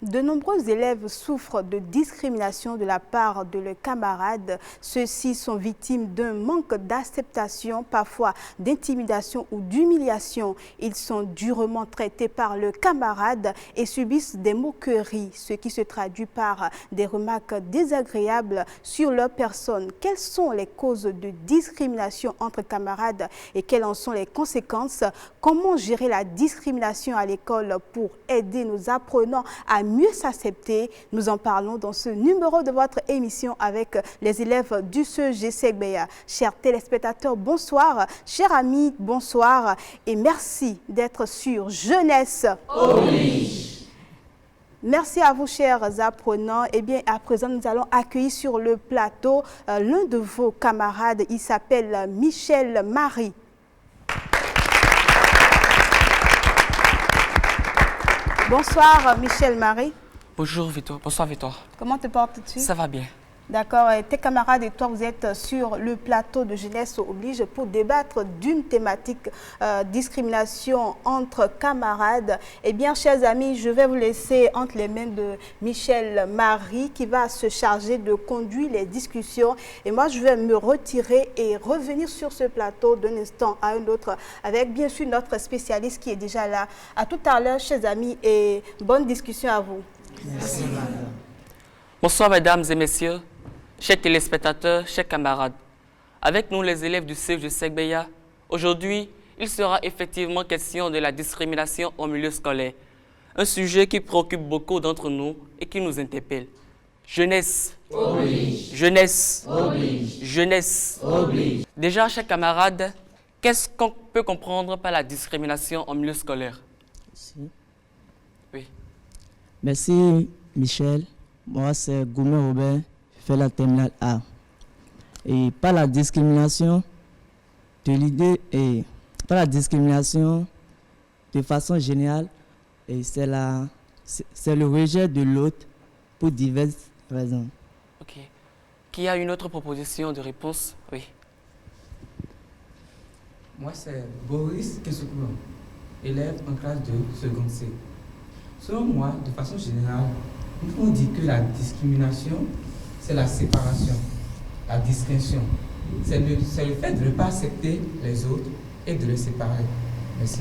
De nombreux élèves souffrent de discrimination de la part de leurs camarades. Ceux-ci sont victimes d'un manque d'acceptation, parfois d'intimidation ou d'humiliation. Ils sont durement traités par leurs camarades et subissent des moqueries, ce qui se traduit par des remarques désagréables sur leur personne. Quelles sont les causes de discrimination entre camarades et quelles en sont les conséquences? Comment gérer la discrimination à l'école pour aider nos apprenants à mieux s'accepter? Nous en parlons dans ce numéro de votre émission avec les élèves du CEG Segbeya. Chers téléspectateurs, bonsoir. Chers amis, bonsoir. Et merci d'être sur Jeunesse Oblige. Merci à vous, chers apprenants. Eh bien, à présent, nous allons accueillir sur le plateau l'un de vos camarades. Il s'appelle Michel Marie. Bonsoir Michel Marie. Bonjour Victor, bonsoir Victor. Comment te portes-tu? Ça va bien. D'accord, tes camarades et toi, vous êtes sur le plateau de Jeunesse Oblige pour débattre d'une thématique discrimination entre camarades. Eh bien, chers amis, je vais vous laisser entre les mains de Michel Marie qui va se charger de conduire les discussions. Et moi, je vais me retirer et revenir sur ce plateau d'un instant à un autre avec bien sûr notre spécialiste qui est déjà là. À tout à l'heure, chers amis, et bonne discussion à vous. Merci, madame. Bonsoir mesdames et messieurs, chers téléspectateurs, chers camarades. Avec nous les élèves du CEG Segbeya, aujourd'hui, il sera effectivement question de la discrimination au milieu scolaire. Un sujet qui préoccupe beaucoup d'entre nous et qui nous interpelle. Jeunesse oblige. Jeunesse oblige. Jeunesse oblige. Déjà, chers camarades, qu'est-ce qu'on peut comprendre par la discrimination au milieu scolaire? Oui. Merci Michel. Moi c'est Goumé Robert, je fais la terminale A. Et par la discrimination, de façon générale, c'est le rejet de l'autre pour diverses raisons. Ok. Qui a une autre proposition de réponse? Oui. Moi, c'est Boris Kessoukouan, élève en classe de seconde C. Selon moi, de façon générale, nous pouvons dire que la discrimination, c'est la séparation, la distinction. C'est le fait de ne pas accepter les autres et de les séparer. Merci.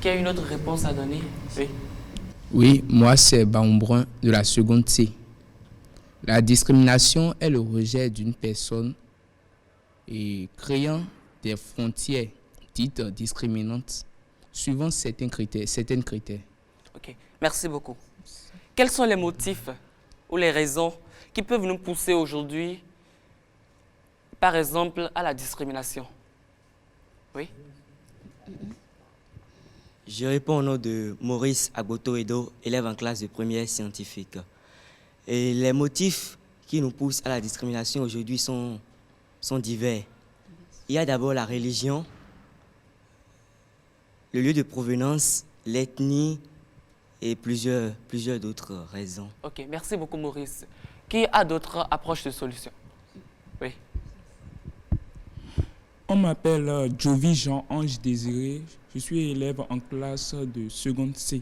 Qui a une autre réponse à donner? Oui. Oui, moi c'est Baumbrun de la seconde C. La discrimination est le rejet d'une personne et créant des frontières dites discriminantes suivant certains critères. Ok, merci beaucoup. Quels sont les motifs ou les raisons qui peuvent nous pousser aujourd'hui, par exemple, à la discrimination? Oui. Je réponds au nom de Maurice Agboto-Edo, élève en classe de première scientifique. Et les motifs qui nous poussent à la discrimination aujourd'hui sont divers. Il y a d'abord la religion, le lieu de provenance, l'ethnie et plusieurs d'autres raisons. Ok, merci beaucoup Maurice. Qui a d'autres approches de solutions? Oui. On m'appelle Jovi Jean-Ange Désiré. Je suis élève en classe de seconde C.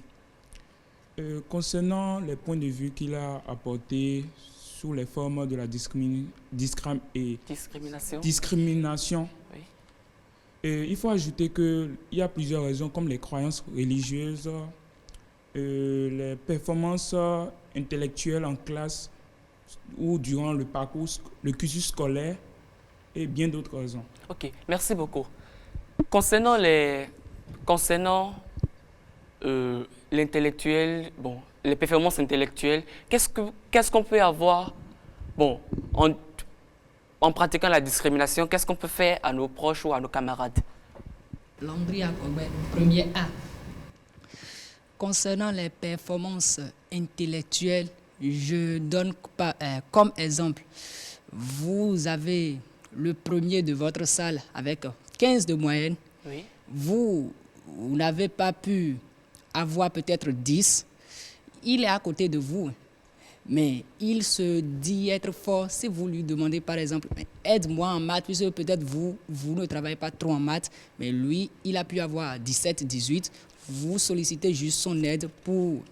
Concernant les points de vue qu'il a apportés sous les formes de la discrimination, oui. Il faut ajouter qu'il y a plusieurs raisons comme les croyances religieuses, les performances intellectuelles en classe ou durant le cursus scolaire et bien d'autres raisons. Ok, merci beaucoup. Concernant l'intellectuel, les performances intellectuelles, qu'est-ce qu'on peut avoir, en pratiquant la discrimination, qu'est-ce qu'on peut faire à nos proches ou à nos camarades? Landry Akogbe, premier A. Concernant les performances intellectuelles, je donne comme exemple, vous avez le premier de votre salle avec 15 de moyenne. Oui. Vous n'avez pas pu avoir peut-être 10. Il est à côté de vous, mais il se dit être fort. Si vous lui demandez par exemple, aide-moi en maths, puisque peut-être vous ne travaillez pas trop en maths, mais lui, il a pu avoir 17, 18. Vous sollicitez juste son aide pour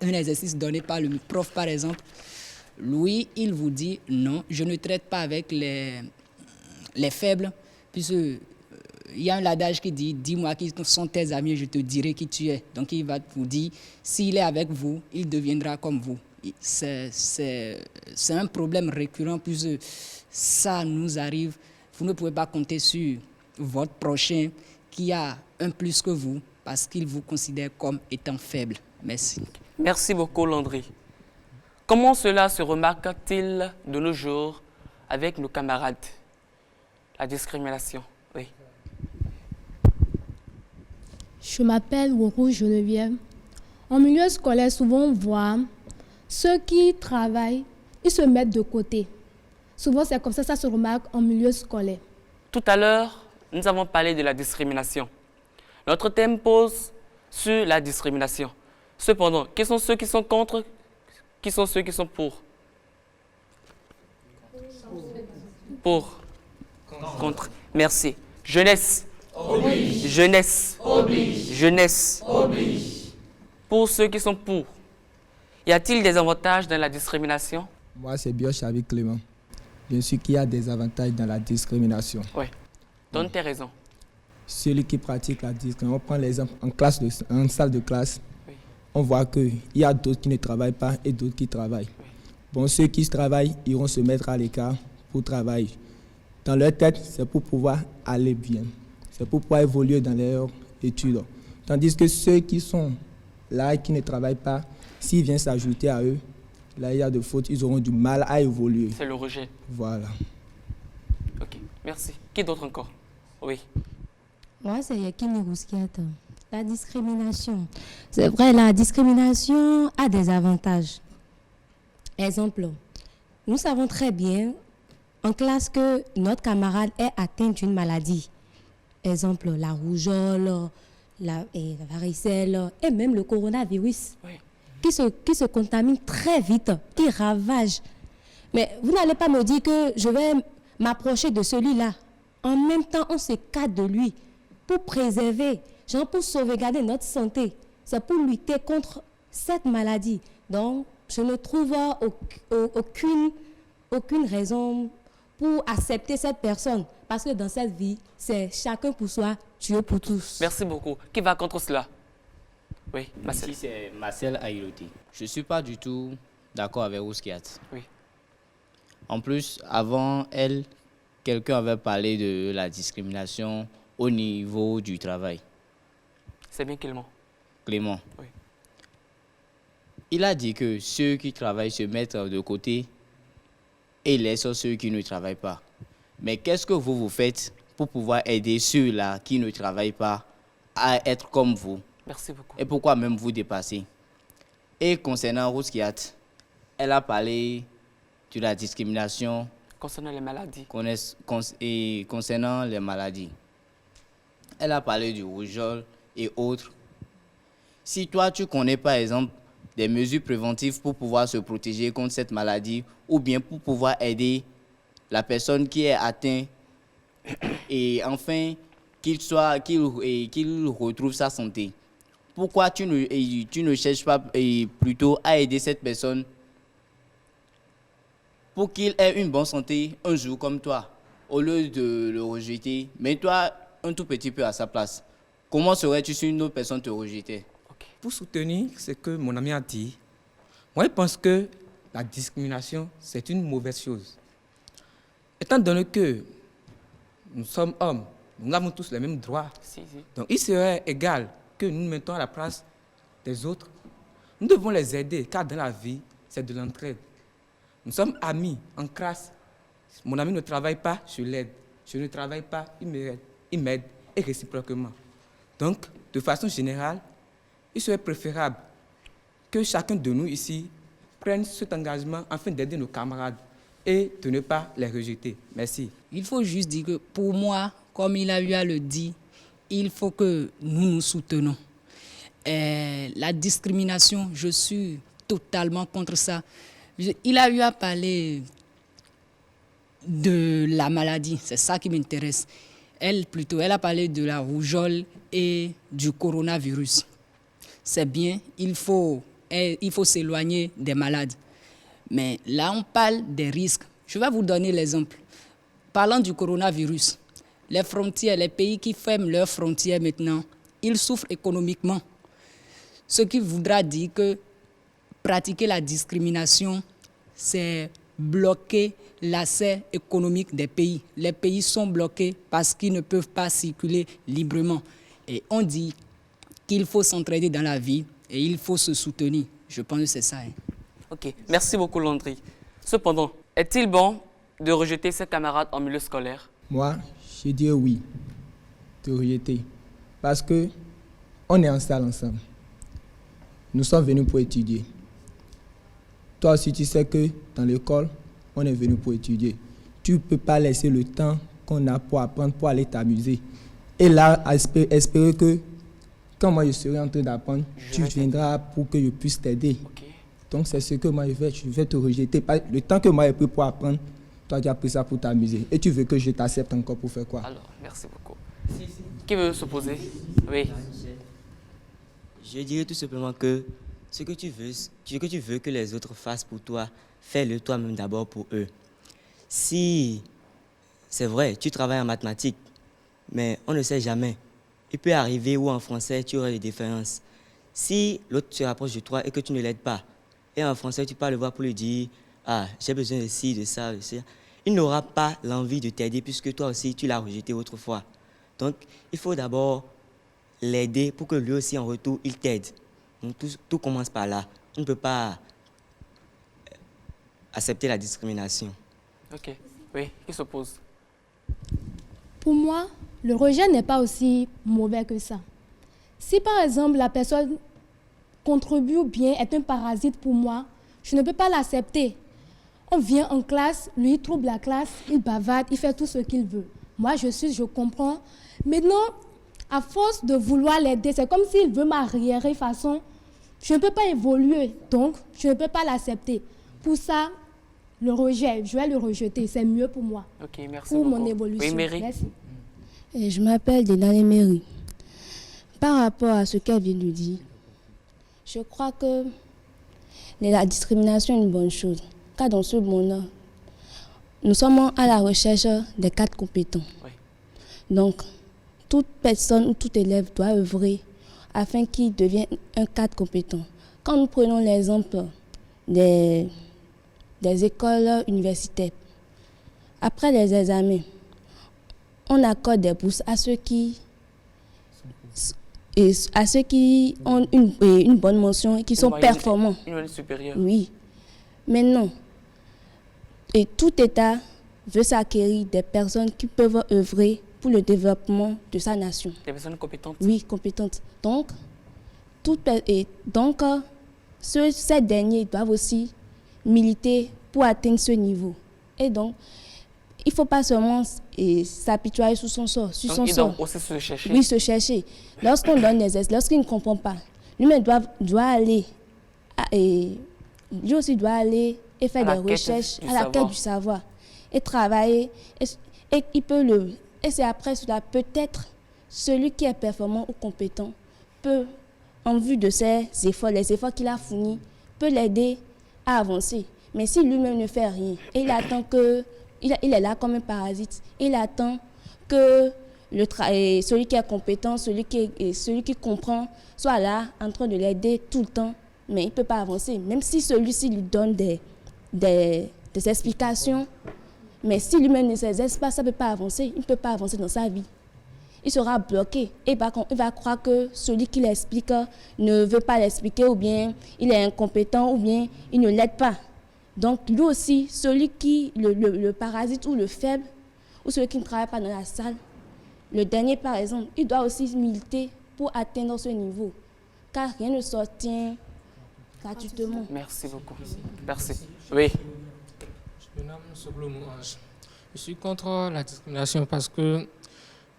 un exercice donné par le prof par exemple. Lui, il vous dit non, je ne traite pas avec les faibles, puisque il y a un adage qui dit, dis-moi qui sont tes amis, je te dirai qui tu es. Donc il va vous dire, s'il est avec vous, il deviendra comme vous. C'est un problème récurrent, puisque ça nous arrive. Vous ne pouvez pas compter sur votre prochain qui a un plus que vous, parce qu'il vous considère comme étant faible. Merci. Merci beaucoup, Landry. Comment cela se remarque-t-il de nos jours avec nos camarades? La discrimination, oui. Je m'appelle Wokou Geneviève. En milieu scolaire, souvent on voit ceux qui travaillent, ils se mettent de côté. Souvent c'est comme ça se remarque en milieu scolaire. Tout à l'heure, nous avons parlé de la discrimination. Notre thème pose sur la discrimination. Cependant, qui sont ceux qui sont contre? Qui sont ceux qui sont pour? Pour. Contre. Merci. Jeunesse. Oblige. Jeunesse. Oblige. Jeunesse. Oblige. Pour ceux qui sont pour. Y a-t-il des avantages dans la discrimination? Moi, c'est Biochavi Clément. Bien sûr qu'il y a des avantages dans la discrimination. Oui. Donne tes raisons. Celui qui pratique la discrimination, on prend l'exemple en salle de classe. Oui. On voit qu'il y a d'autres qui ne travaillent pas et d'autres qui travaillent. Oui. Bon, ceux qui travaillent iront se mettre à l'écart pour travailler. Dans leur tête, c'est pour pouvoir aller bien. C'est pour pouvoir évoluer dans leurs études. Tandis que ceux qui sont là et qui ne travaillent pas, s'ils viennent s'ajouter à eux, là il y a de fautes, ils auront du mal à évoluer. C'est le rejet. Voilà. Ok, merci. Qui d'autre encore? Oui. Moi, c'est Yakini Rouskiata. La discrimination. C'est vrai, la discrimination a des avantages. Exemple, nous savons très bien en classe que notre camarade est atteint d'une maladie. Exemple, la rougeole, la varicelle et même le coronavirus. Oui. Qui se contamine très vite, qui ravage. Mais vous n'allez pas me dire que je vais m'approcher de celui-là. En même temps, on s'écarte de lui pour préserver, genre pour sauvegarder notre santé. C'est pour lutter contre cette maladie. Donc, je ne trouve aucune raison pour accepter cette personne. Parce que dans cette vie, c'est chacun pour soi, Dieu pour tous. Merci beaucoup. Qui va contre cela? Oui, Marcel. Ici, c'est Marcel Aïroti. Je ne suis pas du tout d'accord avec Rouskiat. Oui. En plus, avant elle, quelqu'un avait parlé de la discrimination au niveau du travail. C'est bien Clément. Clément. Oui. Il a dit que ceux qui travaillent se mettent de côté et laissent ceux qui ne travaillent pas. Mais qu'est-ce que vous faites pour pouvoir aider ceux-là qui ne travaillent pas à être comme vous? Merci beaucoup. Et pourquoi même vous dépasser? Et concernant Rouskiat, elle a parlé de la discrimination concernant les maladies. Et concernant les maladies. Elle a parlé du rougeole et autres. Si toi, tu connais par exemple des mesures préventives pour pouvoir se protéger contre cette maladie ou bien pour pouvoir aider la personne qui est atteinte et enfin qu'il retrouve sa santé, pourquoi tu ne cherches pas plutôt à aider cette personne pour qu'il ait une bonne santé un jour comme toi, au lieu de le rejeter, mets-toi un tout petit peu à sa place. Comment serais-tu si une autre personne te rejetait? Pour soutenir ce que mon ami a dit, moi je pense que la discrimination, c'est une mauvaise chose. Étant donné que nous sommes hommes, nous avons tous les mêmes droits. Si. Donc il serait égal que nous nous mettons à la place des autres. Nous devons les aider, car dans la vie, c'est de l'entraide. Nous sommes amis en classe. Mon ami ne travaille pas, je l'aide. Je ne travaille pas, il m'aide, et réciproquement. Donc, de façon générale, il serait préférable que chacun de nous ici prennent cet engagement afin d'aider nos camarades et de ne pas les rejeter. Merci. Il faut juste dire que pour moi, comme il a eu à le dire, il faut que nous nous soutenons. La discrimination, je suis totalement contre ça. Il a eu à parler de la maladie, c'est ça qui m'intéresse. Elle a parlé de la rougeole et du coronavirus. C'est bien, il faut s'éloigner des malades. Mais là, on parle des risques. Je vais vous donner l'exemple. Parlant du coronavirus, les frontières, les pays qui ferment leurs frontières maintenant, ils souffrent économiquement. Ce qui voudra dire que pratiquer la discrimination, c'est bloquer l'accès économique des pays. Les pays sont bloqués parce qu'ils ne peuvent pas circuler librement. Et on dit qu'il faut s'entraider dans la vie et il faut se soutenir. Je pense que c'est ça. Ok, merci beaucoup Landry. Cependant, est-il bon de rejeter ses camarades en milieu scolaire? Moi, je dis oui, de rejeter. Parce que on est en salle ensemble. Nous sommes venus pour étudier. Toi aussi, tu sais que dans l'école, on est venu pour étudier. Tu ne peux pas laisser le temps qu'on a pour apprendre, pour aller t'amuser. Et là, espérer que quand moi je serai en train d'apprendre, tu viendras pour que je puisse t'aider. Okay. Donc c'est ce que moi je vais te rejeter. Le temps que moi j'ai pris pour apprendre, toi tu as pris ça pour t'amuser. Et tu veux que je t'accepte encore pour faire quoi? Alors, merci beaucoup. Qui veut s'opposer? Oui. Je dirais tout simplement que ce que tu veux que les autres fassent pour toi, fais-le toi-même d'abord pour eux. Si, c'est vrai, tu travailles en mathématiques, mais on ne sait jamais. Il peut arriver où en français, tu auras des différences. Si l'autre se rapproche de toi et que tu ne l'aides pas, et en français, tu peux le voir pour lui dire « Ah, j'ai besoin de ci, de ça, de ça », il n'aura pas l'envie de t'aider puisque toi aussi, tu l'as rejeté autrefois. Donc, il faut d'abord l'aider pour que lui aussi, en retour, il t'aide. Donc, tout commence par là. On ne peut pas accepter la discrimination. Ok. Oui, qui s'oppose? Pour moi, le rejet n'est pas aussi mauvais que ça. Si par exemple la personne contribue ou bien est un parasite pour moi, je ne peux pas l'accepter. On vient en classe, lui il trouble la classe, il bavarde, il fait tout ce qu'il veut. Moi je comprends. Maintenant, à force de vouloir l'aider, c'est comme s'il veut m'arriérer façon. Je ne peux pas évoluer, donc je ne peux pas l'accepter. Pour ça, le rejet, je vais le rejeter, c'est mieux pour moi. Ok, merci pour beaucoup. Mon évolution. Oui, Mary. Merci. Et je m'appelle Denale Mary. Par rapport à ce qu'elle vient de dire, je crois que la discrimination est une bonne chose. Car dans ce monde-là, nous sommes à la recherche des cadres compétents. Oui. Donc, toute personne ou tout élève doit œuvrer afin qu'il devienne un cadre compétent. Quand nous prenons l'exemple des écoles universitaires, après les examens, on accorde des bourses à ceux qui ont une bonne mention et qui sont performants. Une moyenne supérieure. Oui. Maintenant, et tout État veut s'acquérir des personnes qui peuvent œuvrer pour le développement de sa nation. Des personnes compétentes. Oui, compétentes. Donc, ces derniers doivent aussi militer pour atteindre ce niveau. Et donc, il ne faut pas seulement s'apitoyer sous son sort. Donc, il doit aussi se chercher. Oui, se chercher. Lorsqu'on donne des aides, lorsqu'il ne comprend pas, lui-même doit aller, lui aussi doit aller et faire des recherches à la quête du savoir. Et travailler. Et il peut et c'est après cela, peut-être, celui qui est performant ou compétent peut, en vue de ses efforts, les efforts qu'il a fournis, peut l'aider à avancer. Mais si lui-même ne fait rien, et il attend que il est là comme un parasite. Il attend que celui qui est compétent, celui qui comprend, soit là en train de l'aider tout le temps. Mais il ne peut pas avancer. Même si celui-ci lui donne des explications, mais si lui-même ne s'exerce pas, ça ne peut pas avancer. Il ne peut pas avancer dans sa vie. Il sera bloqué. Et il va croire que celui qui l'explique ne veut pas l'expliquer, ou bien il est incompétent, ou bien il ne l'aide pas. Donc, lui aussi, celui qui, le parasite ou le faible, ou celui qui ne travaille pas dans la salle, le dernier, par exemple, il doit aussi militer pour atteindre ce niveau. Car rien ne sortient gratuitement. Merci beaucoup. Merci. Oui. Je me nomme Soglo Mouange. Je suis contre la discrimination parce que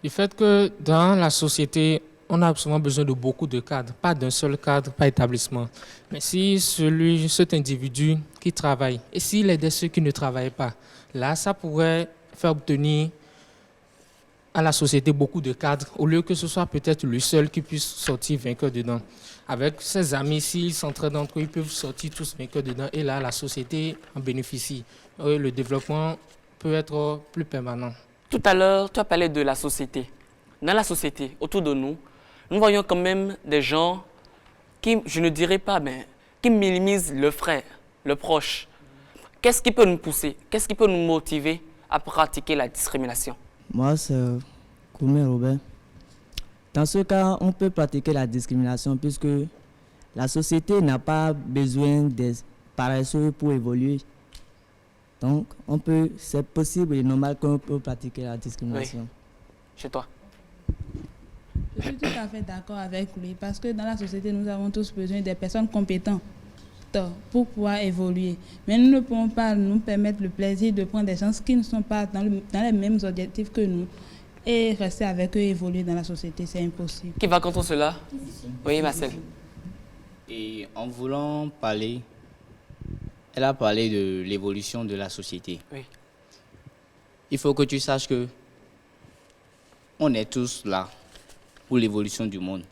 du fait que dans la société, on a souvent besoin de beaucoup de cadres, pas d'un seul cadre, pas établissement. Mais si cet individu qui travaille, et s'il aidait ceux qui ne travaillent pas, là, ça pourrait faire obtenir à la société beaucoup de cadres, au lieu que ce soit peut-être le seul qui puisse sortir vainqueur dedans. Avec ses amis, s'ils s'entraident entre eux, ils peuvent sortir tous vainqueurs dedans, et là, la société en bénéficie. Et le développement peut être plus permanent. Tout à l'heure, tu as parlé de la société. Dans la société, autour de nous, nous voyons quand même des gens qui, je ne dirais pas, mais qui minimisent le frère, le proche. Qu'est-ce qui peut nous pousser? Qu'est-ce qui peut nous motiver à pratiquer la discrimination? Moi, c'est Koumé Robert. Dans ce cas, on peut pratiquer la discrimination puisque la société n'a pas besoin des paresseux pour évoluer. Donc, c'est possible et normal qu'on peut pratiquer la discrimination. Oui. Chez toi? Je suis tout à fait d'accord avec lui parce que dans la société, nous avons tous besoin des personnes compétentes pour pouvoir évoluer. Mais nous ne pouvons pas nous permettre le plaisir de prendre des gens qui ne sont pas dans les mêmes objectifs que nous et rester avec eux et évoluer dans la société. C'est impossible. Qui va contre cela? Oui, Marcel. Et en voulant parler, elle a parlé de l'évolution de la société. Oui. Il faut que tu saches que on est tous là pour l'évolution du monde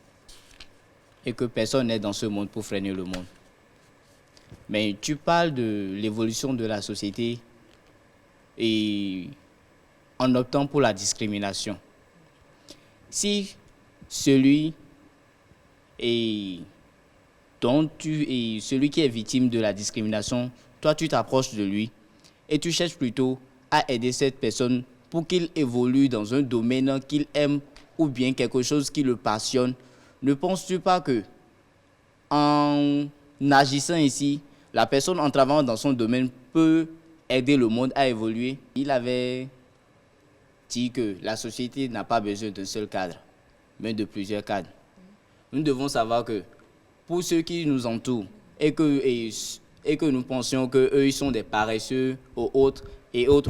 et que personne n'est dans ce monde pour freiner le monde. Mais tu parles de l'évolution de la société et en optant pour la discrimination. Si celui qui est victime de la discrimination, toi tu t'approches de lui et tu cherches plutôt à aider cette personne pour qu'il évolue dans un domaine qu'il aime ou bien quelque chose qui le passionne, ne penses-tu pas que en agissant ici, la personne en travaillant dans son domaine peut aider le monde à évoluer? Il avait dit que la société n'a pas besoin d'un seul cadre, mais de plusieurs cadres. Nous devons savoir que pour ceux qui nous entourent et que nous pensions qu'eux ils sont des paresseux ou autres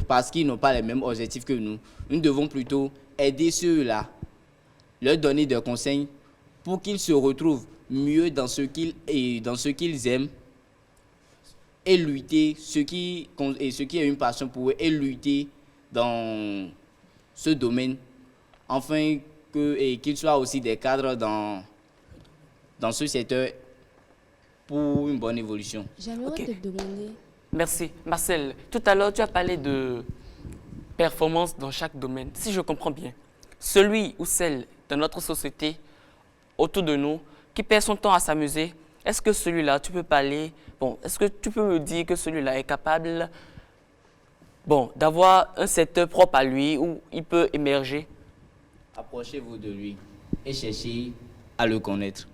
parce qu'ils n'ont pas les mêmes objectifs que nous, nous devons plutôt aider ceux-là, leur donner des conseils pour qu'ils se retrouvent mieux dans ce qu'ils aiment et lutter, ceux qui ont une passion pour eux, et lutter dans ce domaine, afin qu'ils soient aussi des cadres dans ce secteur pour une bonne évolution. J'aimerais te demander... Merci. Marcel, tout à l'heure, tu as parlé de performance dans chaque domaine. Si je comprends bien, celui ou celle de notre société, autour de nous, qui perd son temps à s'amuser, est-ce que celui-là, tu peux parler, est-ce que tu peux me dire que celui-là est capable, d'avoir un secteur propre à lui où il peut émerger? Approchez-vous de lui et cherchez à le connaître.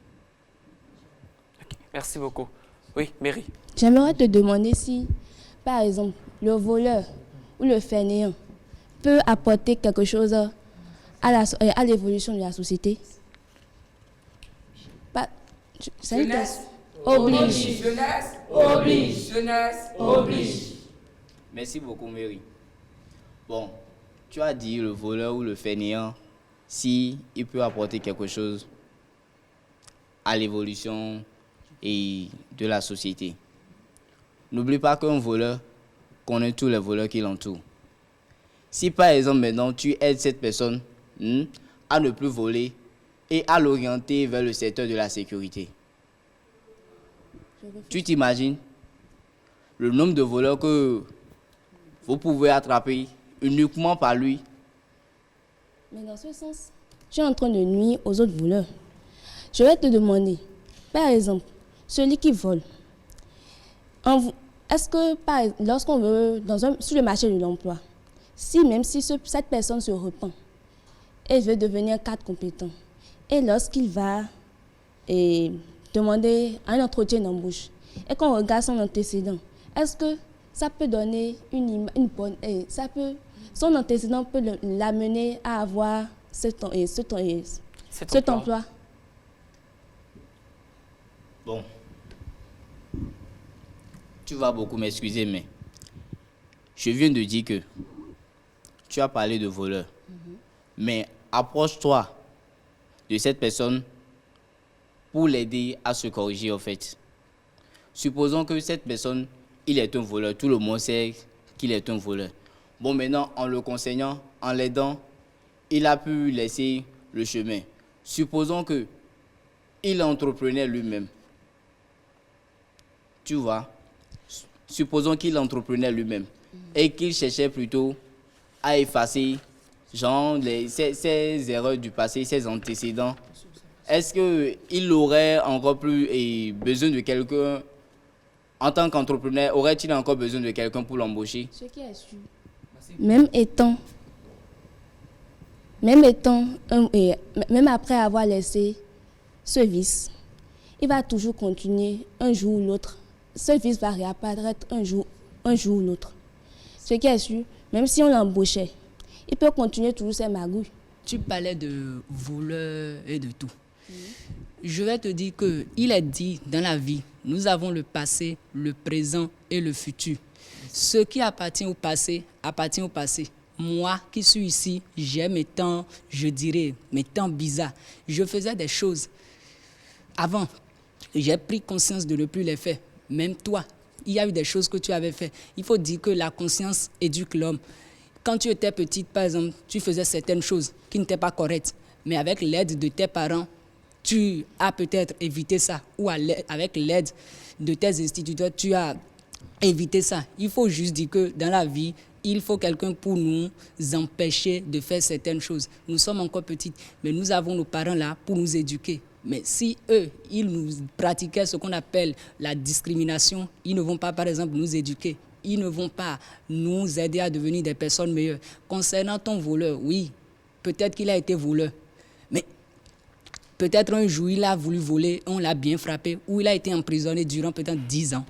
Okay. Merci beaucoup. Oui, Mary. J'aimerais te demander si, par exemple, le voleur ou le fainéant peut apporter quelque chose à l'évolution de la société. Jeunesse oblige. Jeunesse oblige. Jeunesse oblige. Merci beaucoup, Mary. Tu as dit le voleur ou le fainéant, si il peut apporter quelque chose à l'évolution et de la société. N'oublie pas qu'un voleur connaît tous les voleurs qui l'entourent. Si par exemple maintenant tu aides cette personne à ne plus voler et à l'orienter vers le secteur de la sécurité, tu t'imagines le nombre de voleurs que vous pouvez attraper uniquement par lui? Mais dans ce sens, tu es en train de nuire aux autres voleurs. Je vais te demander, par exemple, celui qui vole, est-ce que lorsqu'on veut, sur le marché de l'emploi, même si cette personne se repent et veut devenir cadre compétent, et lorsqu'il va demander un entretien d'embauche, et qu'on regarde son antécédent, est-ce que ça peut donner une bonne... son antécédent peut l'amener à avoir cet emploi? tu vas beaucoup m'excuser, mais je viens de dire que tu as parlé de voleur. Mais approche-toi de cette personne pour l'aider à se corriger, en fait. Supposons que cette personne, il est un voleur. Tout le monde sait qu'il est un voleur. Bon, maintenant, en le conseillant, en l'aidant, il a pu laisser le chemin. Supposons que il entreprenait lui-même. Tu vois, supposons qu'il entreprenait lui-même et qu'il cherchait plutôt à effacer genre ses erreurs du passé, ses antécédents. Est-ce qu'il aurait encore plus besoin de quelqu'un en tant qu'entrepreneur? Aurait-il encore besoin de quelqu'un pour l'embaucher? Ce qui est sûr. Même après avoir laissé ce vice, il va toujours continuer un jour ou l'autre. Ce vice va réapparaître un jour ou l'autre. Ce qui est sûr, même si on l'embauchait, il peut continuer toujours ses magouilles. Tu parlais de voleurs et de tout. Je vais te dire qu'il est dit dans la vie, nous avons le passé, le présent et le futur. Ce qui appartient au passé, appartient au passé. Moi qui suis ici, j'ai mes temps, je dirais, mes temps bizarres. Je faisais des choses avant. J'ai pris conscience de ne plus les faire. Même toi, il y a eu des choses que tu avais fait. Il faut dire que la conscience éduque l'homme. Quand tu étais petite, par exemple, tu faisais certaines choses qui n'étaient pas correctes. Mais avec l'aide de tes parents, tu as peut-être évité ça. Ou avec l'aide de tes instituteurs, tu as évité ça. Il faut juste dire que dans la vie, il faut quelqu'un pour nous empêcher de faire certaines choses. Nous sommes encore petites, mais nous avons nos parents là pour nous éduquer. Mais si eux, ils nous pratiquaient ce qu'on appelle la discrimination, ils ne vont pas, par exemple, nous éduquer. Ils ne vont pas nous aider à devenir des personnes meilleures. Concernant ton voleur, oui, peut-être qu'il a été voleur. Mais peut-être un jour, il a voulu voler, on l'a bien frappé, ou il a été emprisonné durant peut-être 10 ans.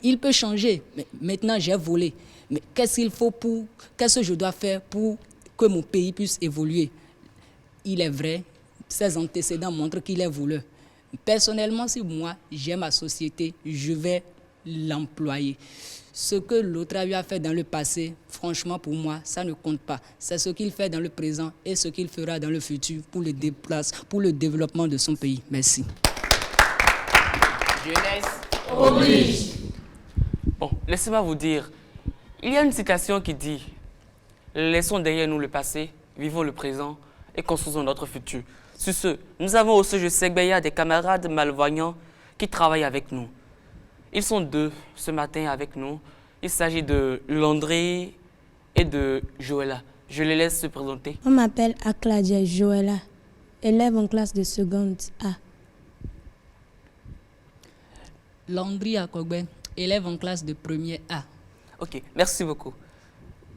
Il peut changer. Mais maintenant, j'ai volé. Mais qu'est-ce que je dois faire pour que mon pays puisse évoluer? Il est vrai, ses antécédents montrent qu'il est voleur. Personnellement, si moi, j'aime ma société, je vais l'employer. Ce que l'autre a eu à faire dans le passé, franchement, pour moi, ça ne compte pas. C'est ce qu'il fait dans le présent et ce qu'il fera dans le futur pour le développement de son pays. Merci. Jeunesse oblige. Bon, laissez-moi vous dire, il y a une citation qui dit « Laissons derrière nous le passé, vivons le présent et construisons notre futur ». Sur ce, nous avons au CEJ Segbeya des camarades malvoyants qui travaillent avec nous. Ils sont 2 ce matin avec nous. Il s'agit de Landry et de Joëlla. Je les laisse se présenter. On m'appelle Akladia Joëlla, élève en classe de seconde A. Landry Akogbe, élève en classe de première A. Ok, merci beaucoup.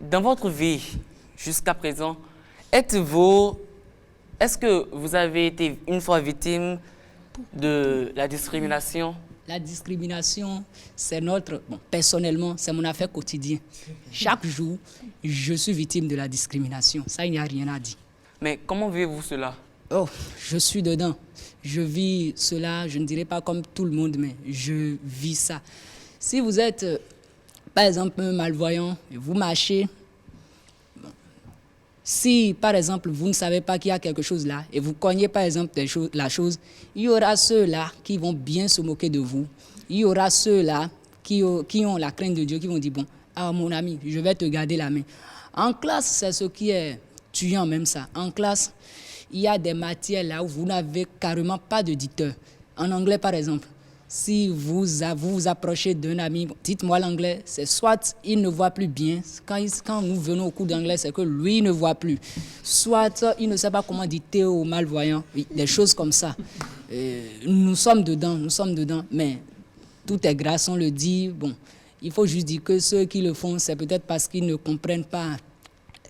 Dans votre vie, jusqu'à présent, est-ce que vous avez été une fois victime de la discrimination? La discrimination, c'est personnellement, c'est mon affaire quotidienne. Chaque jour, je suis victime de la discrimination. Ça, il n'y a rien à dire. Mais comment vivez-vous cela? Oh, je suis dedans. Je vis cela, je ne dirais pas comme tout le monde, mais je vis ça. Si vous êtes, par exemple, un malvoyant, et vous marchez, si, par exemple, vous ne savez pas qu'il y a quelque chose là et vous cognez, par exemple, la chose, il y aura ceux-là qui vont bien se moquer de vous. Il y aura ceux-là qui ont la crainte de Dieu, qui vont dire, bon, ah, mon ami, je vais te garder la main. En classe, c'est ce qui est tuant même ça. En classe, il y a des matières là où vous n'avez carrément pas de dicteur. En anglais, par exemple, si vous vous approchez d'un ami, dites-moi l'anglais, c'est soit il ne voit plus bien, quand nous venons au cours d'anglais, c'est que lui ne voit plus. Soit il ne sait pas comment dicter aux malvoyants, des choses comme ça. Nous sommes dedans, mais tout est grâce, on le dit. Bon, il faut juste dire que ceux qui le font, c'est peut-être parce qu'ils ne comprennent pas,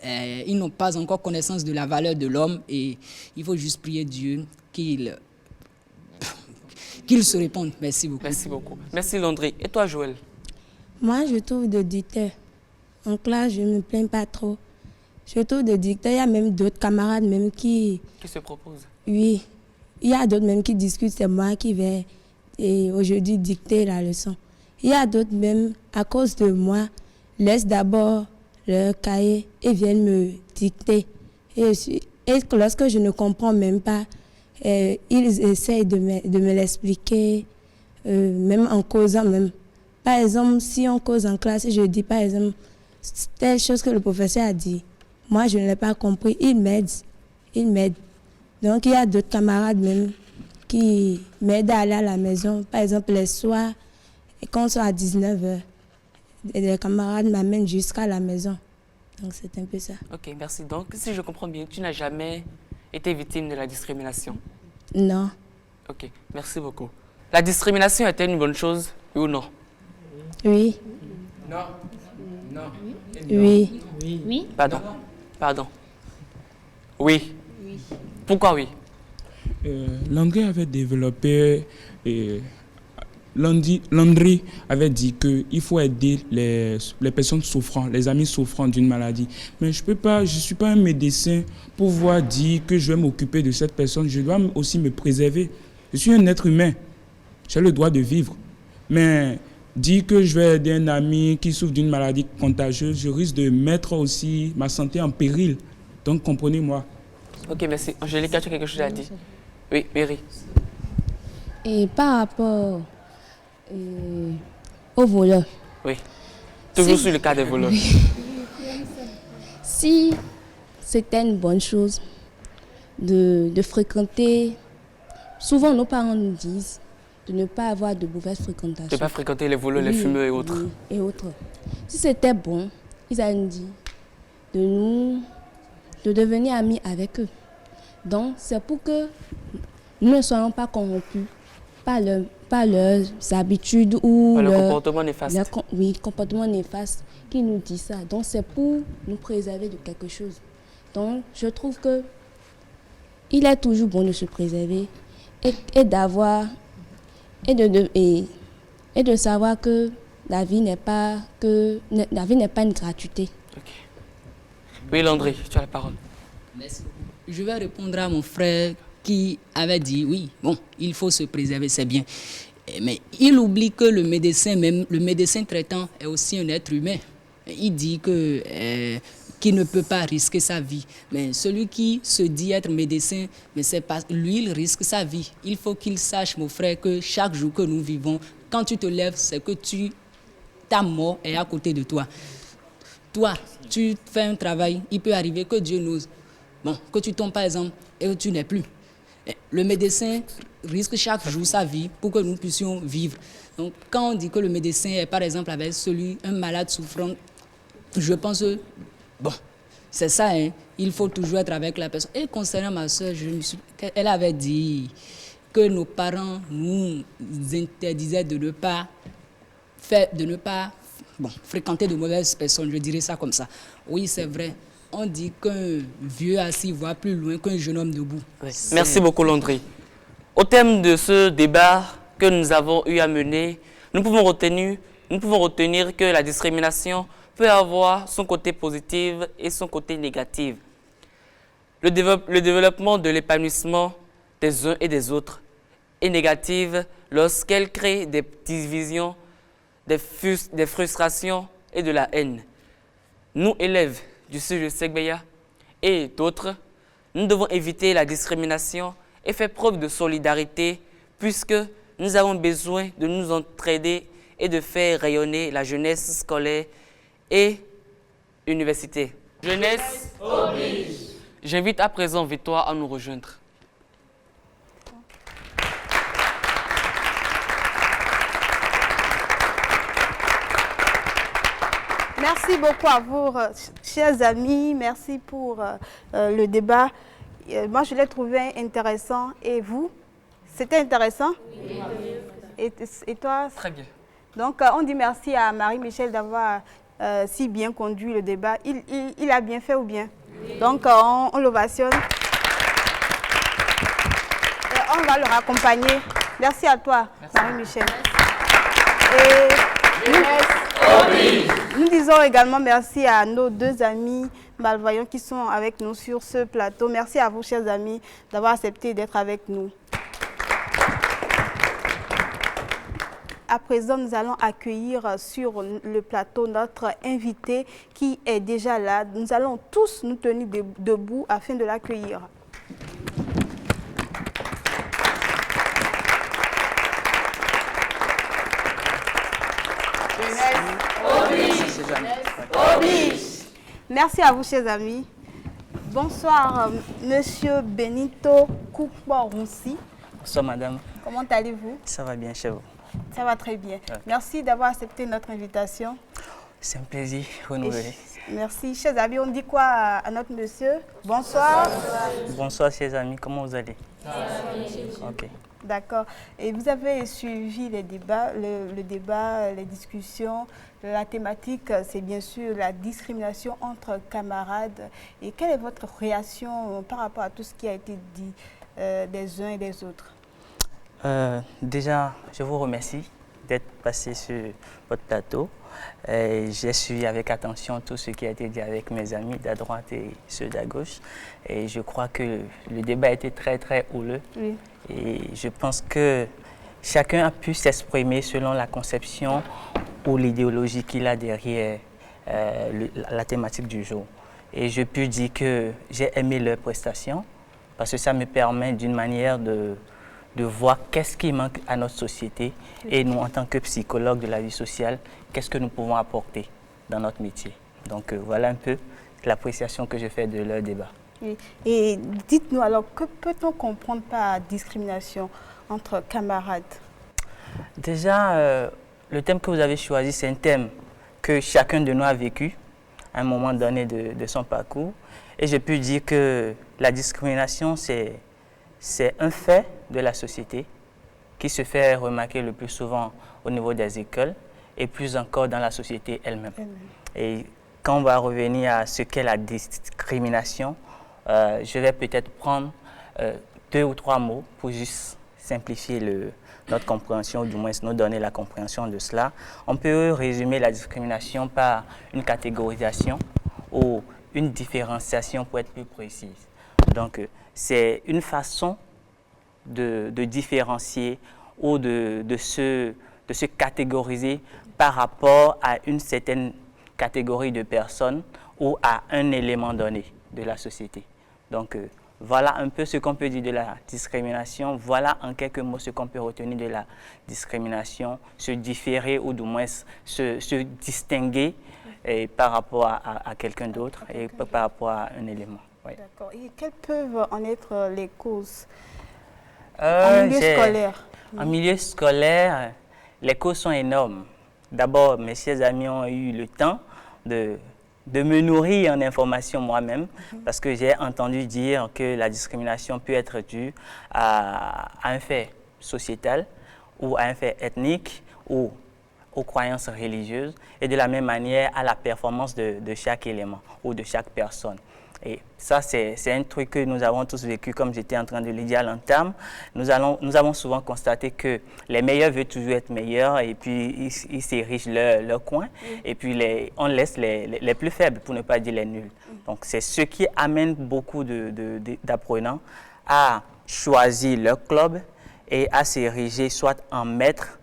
ils n'ont pas encore connaissance de la valeur de l'homme et il faut juste prier Dieu qu'il se répondent. Merci beaucoup. Merci beaucoup. Merci Landry. Et toi, Joël? Moi, je trouve de dicteurs. En classe, je ne me plains pas trop. Je trouve de dicteurs. Il y a même d'autres camarades même qui se proposent. Oui. Il y a d'autres même qui discutent. C'est moi qui vais aujourd'hui dicter la leçon. Il y a d'autres même, à cause de moi, laissent d'abord leur cahier et viennent me dicter. Et lorsque je ne comprends même pas, ils essayent de me l'expliquer, même en causant même. Par exemple, si on cause en classe et je dis par exemple telle chose que le professeur a dit, moi je ne l'ai pas compris, il m'aide. Donc il y a d'autres camarades même qui m'aident à aller à la maison. Par exemple, les soirs, quand on sort à 19h, les camarades m'amènent jusqu'à la maison. Donc c'est un peu ça. Ok, merci. Donc, si je comprends bien, tu n'as jamais été victime de la discrimination? Non. Ok, merci beaucoup. La discrimination est-elle une bonne chose, oui ou non? Oui. Non. Non. Oui. Oui. Pardon. Oui. Pourquoi oui? Landry avait développé, Landry avait dit qu'il faut aider les personnes souffrant, les amis souffrant d'une maladie. Mais je ne suis pas un médecin pour pouvoir dire que je vais m'occuper de cette personne. Je dois aussi me préserver. Je suis un être humain. J'ai le droit de vivre. Mais dire que je vais aider un ami qui souffre d'une maladie contagieuse, je risque de mettre aussi ma santé en péril. Donc comprenez-moi. Ok, merci. Angélique, tu as quelque chose à dire? Oui, Mary. Et par rapport aux voleurs. Oui. Toujours sur le cas des voleurs. Si c'était une bonne chose de fréquenter, souvent nos parents nous disent de ne pas avoir de mauvaise fréquentation. De ne pas fréquenter les voleurs, les fumeurs et autres. Oui, et autres. Si c'était bon, ils allaient nous dire de devenir amis avec eux. Donc, c'est pour que nous ne soyons pas corrompus par leurs habitudes ou par leur comportement néfaste. Comportement néfaste qui nous dit ça. Donc, c'est pour nous préserver de quelque chose. Donc, je trouve que il est toujours bon de se préserver et d'avoir et de savoir que la vie n'est pas une gratuité. Okay. Oui, Landry, tu as la parole. Merci beaucoup. Je vais répondre à mon frère qui avait dit oui, bon, il faut se préserver, c'est bien. Mais il oublie que le médecin traitant est aussi un être humain. Il dit qu'il ne peut pas risquer sa vie. Mais celui qui se dit être médecin, mais c'est pas lui, il risque sa vie. Il faut qu'il sache, mon frère, que chaque jour que nous vivons, quand tu te lèves, c'est que ta mort est à côté de toi. Toi, tu fais un travail, il peut arriver que Dieu n'ose. Bon, que tu tombes par exemple et que tu n'es plus. Le médecin risque chaque jour sa vie pour que nous puissions vivre. Donc, quand on dit que le médecin est par exemple avec un malade souffrant, je pense que, bon, c'est ça, hein, il faut toujours être avec la personne. Et concernant ma soeur, elle avait dit que nos parents nous interdisaient de ne pas fréquenter de mauvaises personnes, je dirais ça comme ça. Oui, c'est vrai. On dit qu'un vieux assis voit plus loin qu'un jeune homme debout. Oui. Merci beaucoup, Landry. Au thème de ce débat que nous avons eu à mener, nous pouvons retenir que la discrimination peut avoir son côté positif et son côté négatif. Le développement de l'épanouissement des uns et des autres est négatif lorsqu'elle crée des divisions, des frustrations et de la haine. Nous, élèves du CEJ Segbeya et d'autres, nous devons éviter la discrimination et faire preuve de solidarité puisque nous avons besoin de nous entraider et de faire rayonner la jeunesse scolaire et universitaire. Jeunesse oblige. J'invite à présent Victoire à nous rejoindre. Merci beaucoup à vous, chers amis. Merci pour le débat. Moi, je l'ai trouvé intéressant. Et vous? C'était intéressant? Oui. Et toi? Très bien. Donc, on dit merci à Marie-Michel d'avoir si bien conduit le débat. Il a bien fait ou bien? Oui. Donc, on l'ovationne. On va le raccompagner. Merci à toi, Marie-Michel. Nous disons également merci à nos deux amis malvoyants qui sont avec nous sur ce plateau. Merci à vous, chers amis, d'avoir accepté d'être avec nous. À présent, nous allons accueillir sur le plateau notre invité qui est déjà là. Nous allons tous nous tenir debout afin de l'accueillir. Merci à vous, chers amis. Bonsoir, Monsieur Benito Koukpo-Roussi. Bonsoir, madame. Comment allez-vous? Ça va bien chez vous? Ça va très bien. Ouais. Merci d'avoir accepté notre invitation. C'est un plaisir renouvelé. Merci. Chers amis, on dit quoi à notre monsieur? Bonsoir. Bonsoir, chers amis. Comment vous allez? Ok. D'accord. Et vous avez suivi les débats, le débat, les discussions. La thématique, c'est bien sûr la discrimination entre camarades. Et quelle est votre réaction par rapport à tout ce qui a été dit des uns et des autres? Déjà, je vous remercie d'être passé sur votre plateau. J'ai suivi avec attention tout ce qui a été dit avec mes amis d'à droite et ceux d'à gauche. Et je crois que le débat a été très, très houleux. Oui. Et je pense que chacun a pu s'exprimer selon la conception ou l'idéologie qu'il a derrière la thématique du jour. Et je peux dire que j'ai aimé leurs prestations parce que ça me permet d'une manière de voir qu'est-ce qui manque à notre société et nous, en tant que psychologues de la vie sociale, qu'est-ce que nous pouvons apporter dans notre métier. Donc voilà un peu l'appréciation que je fais de leur débat. Oui. Et dites-nous alors, que peut-on comprendre par discrimination entre camarades? Déjà, le thème que vous avez choisi, c'est un thème que chacun de nous a vécu à un moment donné de son parcours. Et je peux dire que la discrimination, c'est un fait de la société qui se fait remarquer le plus souvent au niveau des écoles et plus encore dans la société elle-même. Et quand on va revenir à ce qu'est la discrimination, je vais peut-être prendre 2 ou 3 mots pour juste simplifier notre compréhension, ou du moins nous donner la compréhension de cela. On peut résumer la discrimination par une catégorisation ou une différenciation pour être plus précise. Donc, c'est une façon de différencier ou de se catégoriser par rapport à une certaine catégorie de personnes ou à un élément donné de la société. Donc, voilà un peu ce qu'on peut dire de la discrimination. Voilà en quelques mots ce qu'on peut retenir de la discrimination, se différer ou du moins se distinguer par rapport à quelqu'un d'autre et par rapport à un élément. Oui. D'accord. Et quelles peuvent en être les causes en milieu scolaire? En milieu scolaire, les causes sont énormes. D'abord, mes chers amis ont eu le temps de me nourrir en informations moi-même, parce que j'ai entendu dire que la discrimination peut être due à un fait sociétal ou à un fait ethnique ou aux croyances religieuses et de la même manière à la performance de chaque élément ou de chaque personne. Et ça, c'est un truc que nous avons tous vécu, comme j'étais en train de le dire à l'entame. Nous avons souvent constaté que les meilleurs veulent toujours être meilleurs et puis ils s'érigent leur coin. Et puis on laisse les plus faibles, pour ne pas dire les nuls. Donc c'est ce qui amène beaucoup d'apprenants à choisir leur club et à s'ériger soit en maître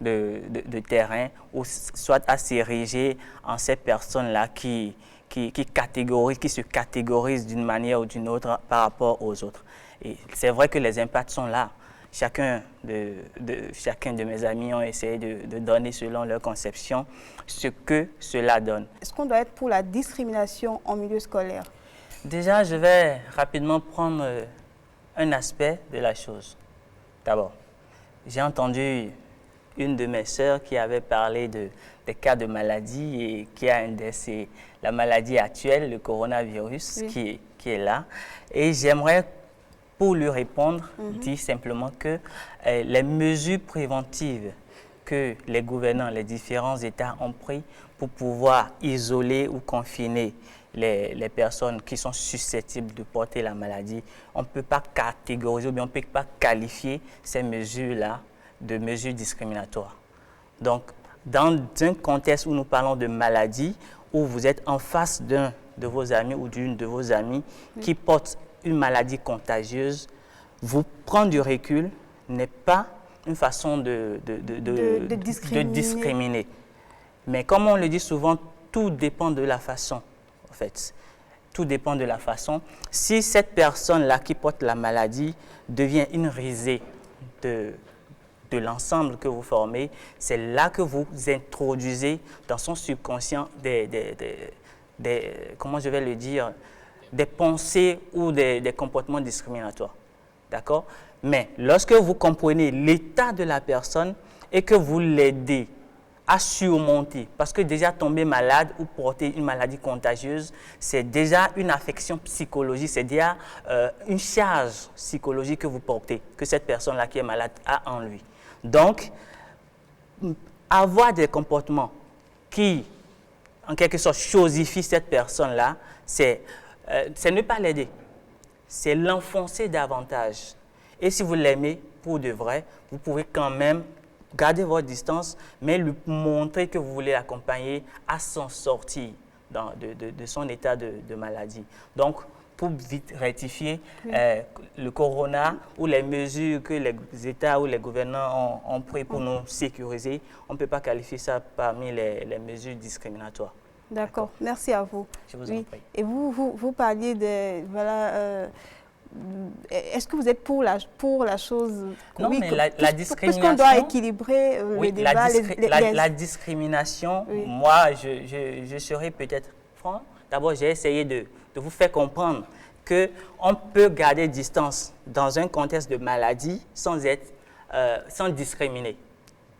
de terrain ou soit à s'ériger en ces personnes-là qui se catégorisent d'une manière ou d'une autre par rapport aux autres. Et c'est vrai que les impacts sont là. Chacun de mes amis ont essayé de donner selon leur conception ce que cela donne. Est-ce qu'on doit être pour la discrimination en milieu scolaire? Déjà, je vais rapidement prendre un aspect de la chose. D'abord, j'ai entendu une de mes sœurs qui avait parlé des cas de maladie et qui a indexé la maladie actuelle, le coronavirus, oui, qui est là. Et j'aimerais, pour lui répondre, dire simplement que les mesures préventives que les gouvernants, les différents États ont pris pour pouvoir isoler ou confiner les personnes qui sont susceptibles de porter la maladie, on ne peut pas catégoriser ou bien on ne peut pas qualifier ces mesures-là de mesures discriminatoires. Donc, dans un contexte où nous parlons de maladie, où vous êtes en face d'un de vos amis ou d'une de vos amies qui porte une maladie contagieuse, vous prendre du recul n'est pas une façon de discriminer. Mais comme on le dit souvent, tout dépend de la façon, en fait. Tout dépend de la façon. Si cette personne-là qui porte la maladie devient une risée de l'ensemble que vous formez, c'est là que vous introduisez dans son subconscient comment je vais le dire, des pensées ou des comportements discriminatoires. D'accord? Mais lorsque vous comprenez l'état de la personne et que vous l'aidez à surmonter, parce que déjà tomber malade ou porter une maladie contagieuse, c'est déjà une affection psychologique, c'est déjà une charge psychologique que vous portez, que cette personne-là qui est malade a en lui. Donc, avoir des comportements qui, en quelque sorte, chosifient cette personne-là, c'est ne pas l'aider, c'est l'enfoncer davantage. Et si vous l'aimez pour de vrai, vous pouvez quand même garder votre distance, mais lui montrer que vous voulez l'accompagner à s'en sortir de son état de maladie. Donc, pour vite rectifier, le corona ou les mesures que les États ou les gouvernants ont prises pour nous sécuriser, on ne peut pas qualifier ça parmi les mesures discriminatoires. D'accord, merci à vous. Je vous en prie. Et vous parliez de... Voilà, est-ce que vous êtes pour la chose? Non, oui, mais la discrimination... Puisqu'on doit équilibrer le débat... La discrimination, oui. Moi, je serais peut-être franc. D'abord, j'ai essayé de vous faire comprendre qu'on peut garder distance dans un contexte de maladie sans discriminer.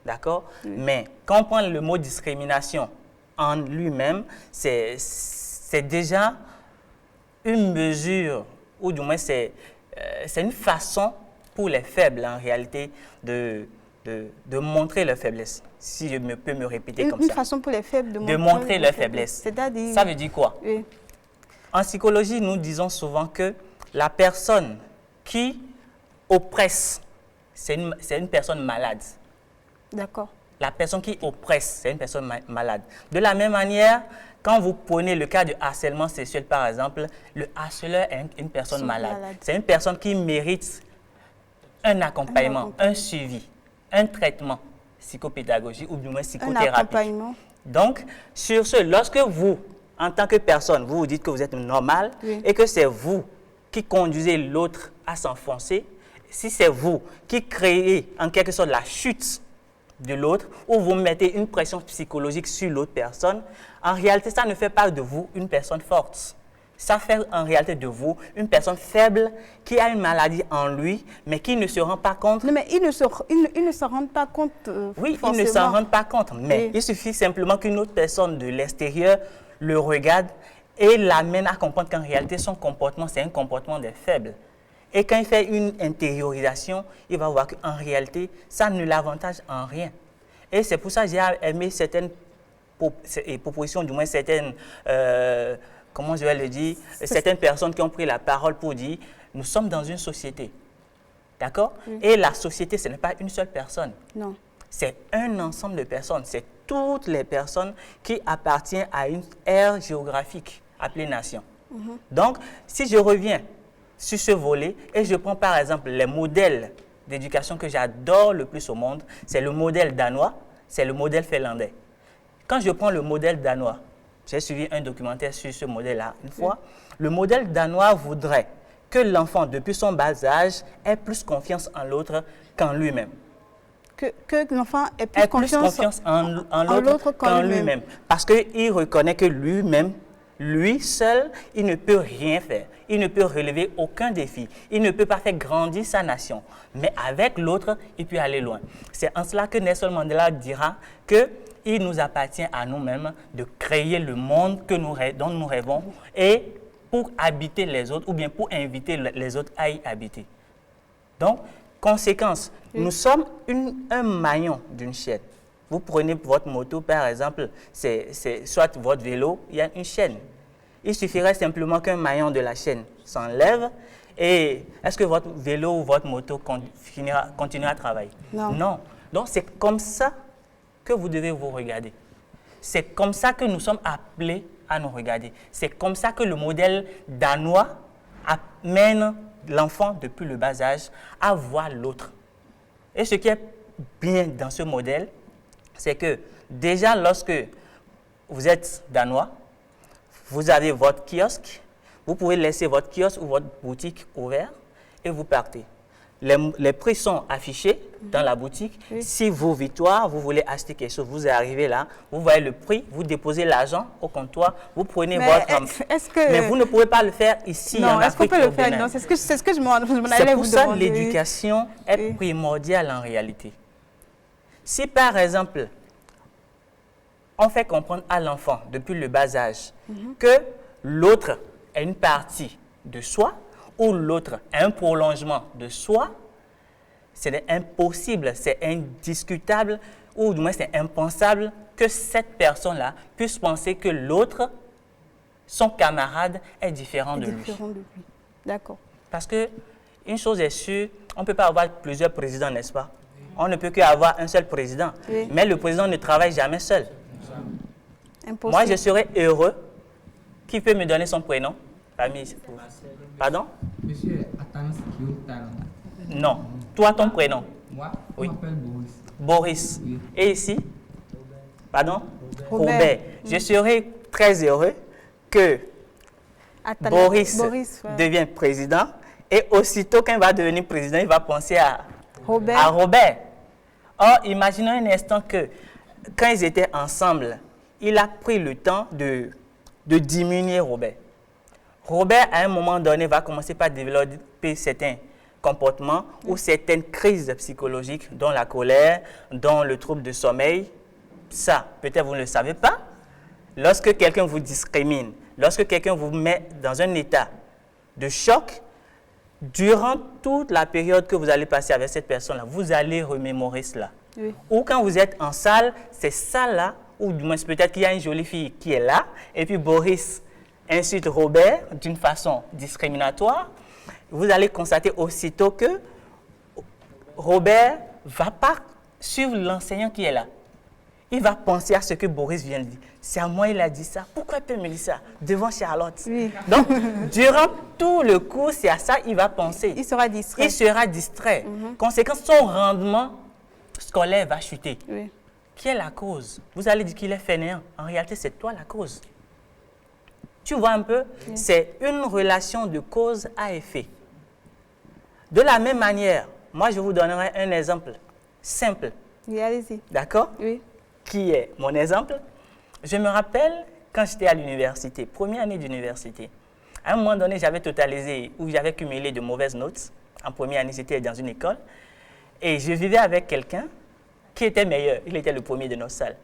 D'accord? Oui. Mais quand on prend le mot discrimination en lui-même, c'est déjà une mesure, ou du moins c'est une façon pour les faibles en réalité de montrer leur faiblesse, si je peux me répéter comme ça. Une façon pour les faibles de montrer leur faiblesse. C'est-à-dire... Ça veut dire quoi? Oui. En psychologie, nous disons souvent que la personne qui oppresse, c'est une personne malade. D'accord. La personne qui oppresse, c'est une personne malade. De la même manière, quand vous prenez le cas de harcèlement sexuel, par exemple, le harceleur est une personne malade. C'est une personne qui mérite un accompagnement, un suivi, un traitement psychopédagogique ou du moins psychothérapique. Donc, sur ce, lorsque vous, en tant que personne, vous vous dites que vous êtes normal, oui, et que c'est vous qui conduisez l'autre à s'enfoncer, si c'est vous qui créez en quelque sorte la chute de l'autre, ou vous mettez une pression psychologique sur l'autre personne, en réalité, ça ne fait pas de vous une personne forte. Ça fait en réalité de vous une personne faible qui a une maladie en lui, mais qui ne se rend pas compte. Non, mais il ne se rend pas compte. Oui, forcément. Il ne s'en rend pas compte, mais oui, il suffit simplement qu'une autre personne de l'extérieur le regarde et l'amène à comprendre qu'en réalité, son comportement, c'est un comportement des faibles. Et quand il fait une intériorisation, il va voir qu'en réalité, ça ne l'avantage en rien. Et c'est pour ça que j'ai aimé certaines propositions, du moins certaines, comment je vais le dire, certaines personnes qui ont pris la parole pour dire, nous sommes dans une société, d'accord? Oui. Et la société, ce n'est pas une seule personne. Non. C'est un ensemble de personnes, c'est toutes les personnes qui appartiennent à une aire géographique appelée nation. Donc, si je reviens sur ce volet et je prends par exemple les modèles d'éducation que j'adore le plus au monde, c'est le modèle danois, c'est le modèle finlandais. Quand je prends le modèle danois, j'ai suivi un documentaire sur ce modèle-là une fois, le modèle danois voudrait que l'enfant, depuis son bas âge, ait plus confiance en l'autre qu'en lui-même. Que l'enfant ait plus confiance en l'autre qu'en lui-même. Parce qu'il reconnaît que lui-même, lui seul, il ne peut rien faire. Il ne peut relever aucun défi. Il ne peut pas faire grandir sa nation. Mais avec l'autre, il peut aller loin. C'est en cela que Nelson Mandela dira qu'il nous appartient à nous-mêmes de créer le monde dont nous rêvons et pour habiter les autres ou bien pour inviter les autres à y habiter. Donc, conséquence, nous sommes un maillon d'une chaîne. Vous prenez votre moto, par exemple, c'est soit votre vélo, il y a une chaîne. Il suffirait simplement qu'un maillon de la chaîne s'enlève et est-ce que votre vélo ou votre moto continuera à travailler? Non. Non. Donc, c'est comme ça que vous devez vous regarder. C'est comme ça que nous sommes appelés à nous regarder. C'est comme ça que le modèle danois amène l'enfant depuis le bas âge à voir l'autre Et ce qui est bien dans ce modèle, c'est que déjà lorsque vous êtes danois, vous avez votre kiosque, vous pouvez laisser votre kiosque ou votre boutique ouvert et vous partez. Les prix sont affichés dans la boutique. Oui. Si vos victoires, vous voulez acheter quelque chose, vous arrivez là, vous voyez le prix, vous déposez l'argent au comptoir, vous prenez votre... Mais vous ne pouvez pas le faire ici en Afrique. Non, est-ce qu'on peut le faire? Non, c'est ce que je m'en allais vous demander. C'est pour ça que l'éducation est primordiale en réalité. Si par exemple, on fait comprendre à l'enfant depuis le bas âge que l'autre est une partie de soi, ou l'autre est un prolongement de soi, c'est impossible, c'est indiscutable, ou du moins c'est impensable que cette personne-là puisse penser que l'autre, son camarade, est différent de lui. D'accord. Parce que une chose est sûre, on ne peut pas avoir plusieurs présidents, n'est-ce pas? On ne peut qu'avoir un seul président. Oui. Mais le président ne travaille jamais seul. Impossible. Moi, je serais heureux. Qui peut me donner son prénom? Pardon? Monsieur Athanas Kiyotalo. Non. Toi, ton prénom? Moi, oui. Je m'appelle Boris. Boris. Oui. Et ici? Pardon? Robert. Je serais très heureux que Boris devienne président. Et aussitôt qu'il va devenir président, il va penser à Robert. Or, imaginons un instant que quand ils étaient ensemble, il a pris le temps de diminuer Robert. Robert, à un moment donné, va commencer par développer certains comportements ou certaines crises psychologiques, dont la colère, dont le trouble de sommeil. Ça, peut-être vous ne le savez pas. Lorsque quelqu'un vous discrimine, lorsque quelqu'un vous met dans un état de choc, durant toute la période que vous allez passer avec cette personne-là, vous allez remémorer cela. Oui. Ou quand vous êtes en salle, c'est ça là, ou du moins peut-être qu'il y a une jolie fille qui est là, et puis Boris insulte Robert d'une façon discriminatoire, vous allez constater aussitôt que Robert ne va pas suivre l'enseignant qui est là. Il va penser à ce que Boris vient de dire. C'est à moi il a dit ça. Pourquoi il peut me dire ça devant Charlotte? Oui. Donc, durant tout le cours, c'est à ça qu'il va penser. Il sera distrait. Il sera distrait. Conséquence, son rendement scolaire va chuter. Oui. Qui est la cause? Vous allez dire qu'il est fainéant. En réalité, c'est toi la cause. Tu vois un peu? Oui. C'est une relation de cause à effet. De la même manière, moi, je vous donnerai un exemple simple. Oui, allez-y. D'accord? Oui. Qui est mon exemple? Je me rappelle quand j'étais à l'université, première année d'université. À un moment donné, j'avais totalisé ou j'avais cumulé de mauvaises notes. En première année, j'étais dans une école. Et je vivais avec quelqu'un qui était meilleur. Il était le premier de notre salle.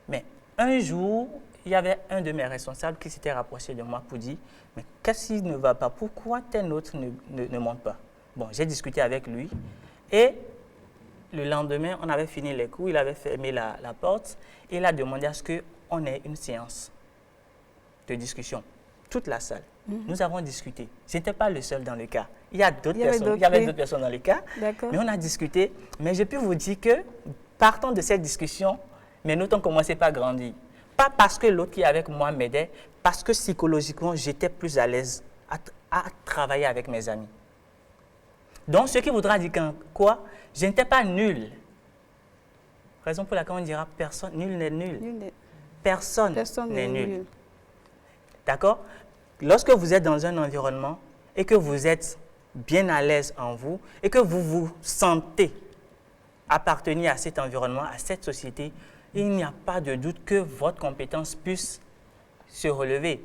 Mais un jour, il y avait un de mes responsables qui s'était rapproché de moi pour dire « Mais qu'est-ce qui ne va pas? Pourquoi tes notes ne montent pas ?» Bon, j'ai discuté avec lui et le lendemain, on avait fini les cours, il avait fermé la porte et il a demandé à ce qu'on ait une séance de discussion. Toute la salle. Nous avons discuté. Je n'étais pas le seul dans le cas. Il y avait d'autres personnes dans le cas, mais on a discuté. Mais je peux vous dire que, partant de cette discussion, mes notes ont commencé par grandir. Pas parce que l'autre qui est avec moi m'aidait, parce que psychologiquement, j'étais plus à l'aise à travailler avec mes amis. Donc, ce qui voudra dire quoi? Je n'étais pas nul. Raison pour laquelle on dira personne, nul n'est nul. Personne n'est nul. D'accord? Lorsque vous êtes dans un environnement et que vous êtes bien à l'aise en vous et que vous vous sentez appartenir à cet environnement, à cette société, il n'y a pas de doute que votre compétence puisse se relever.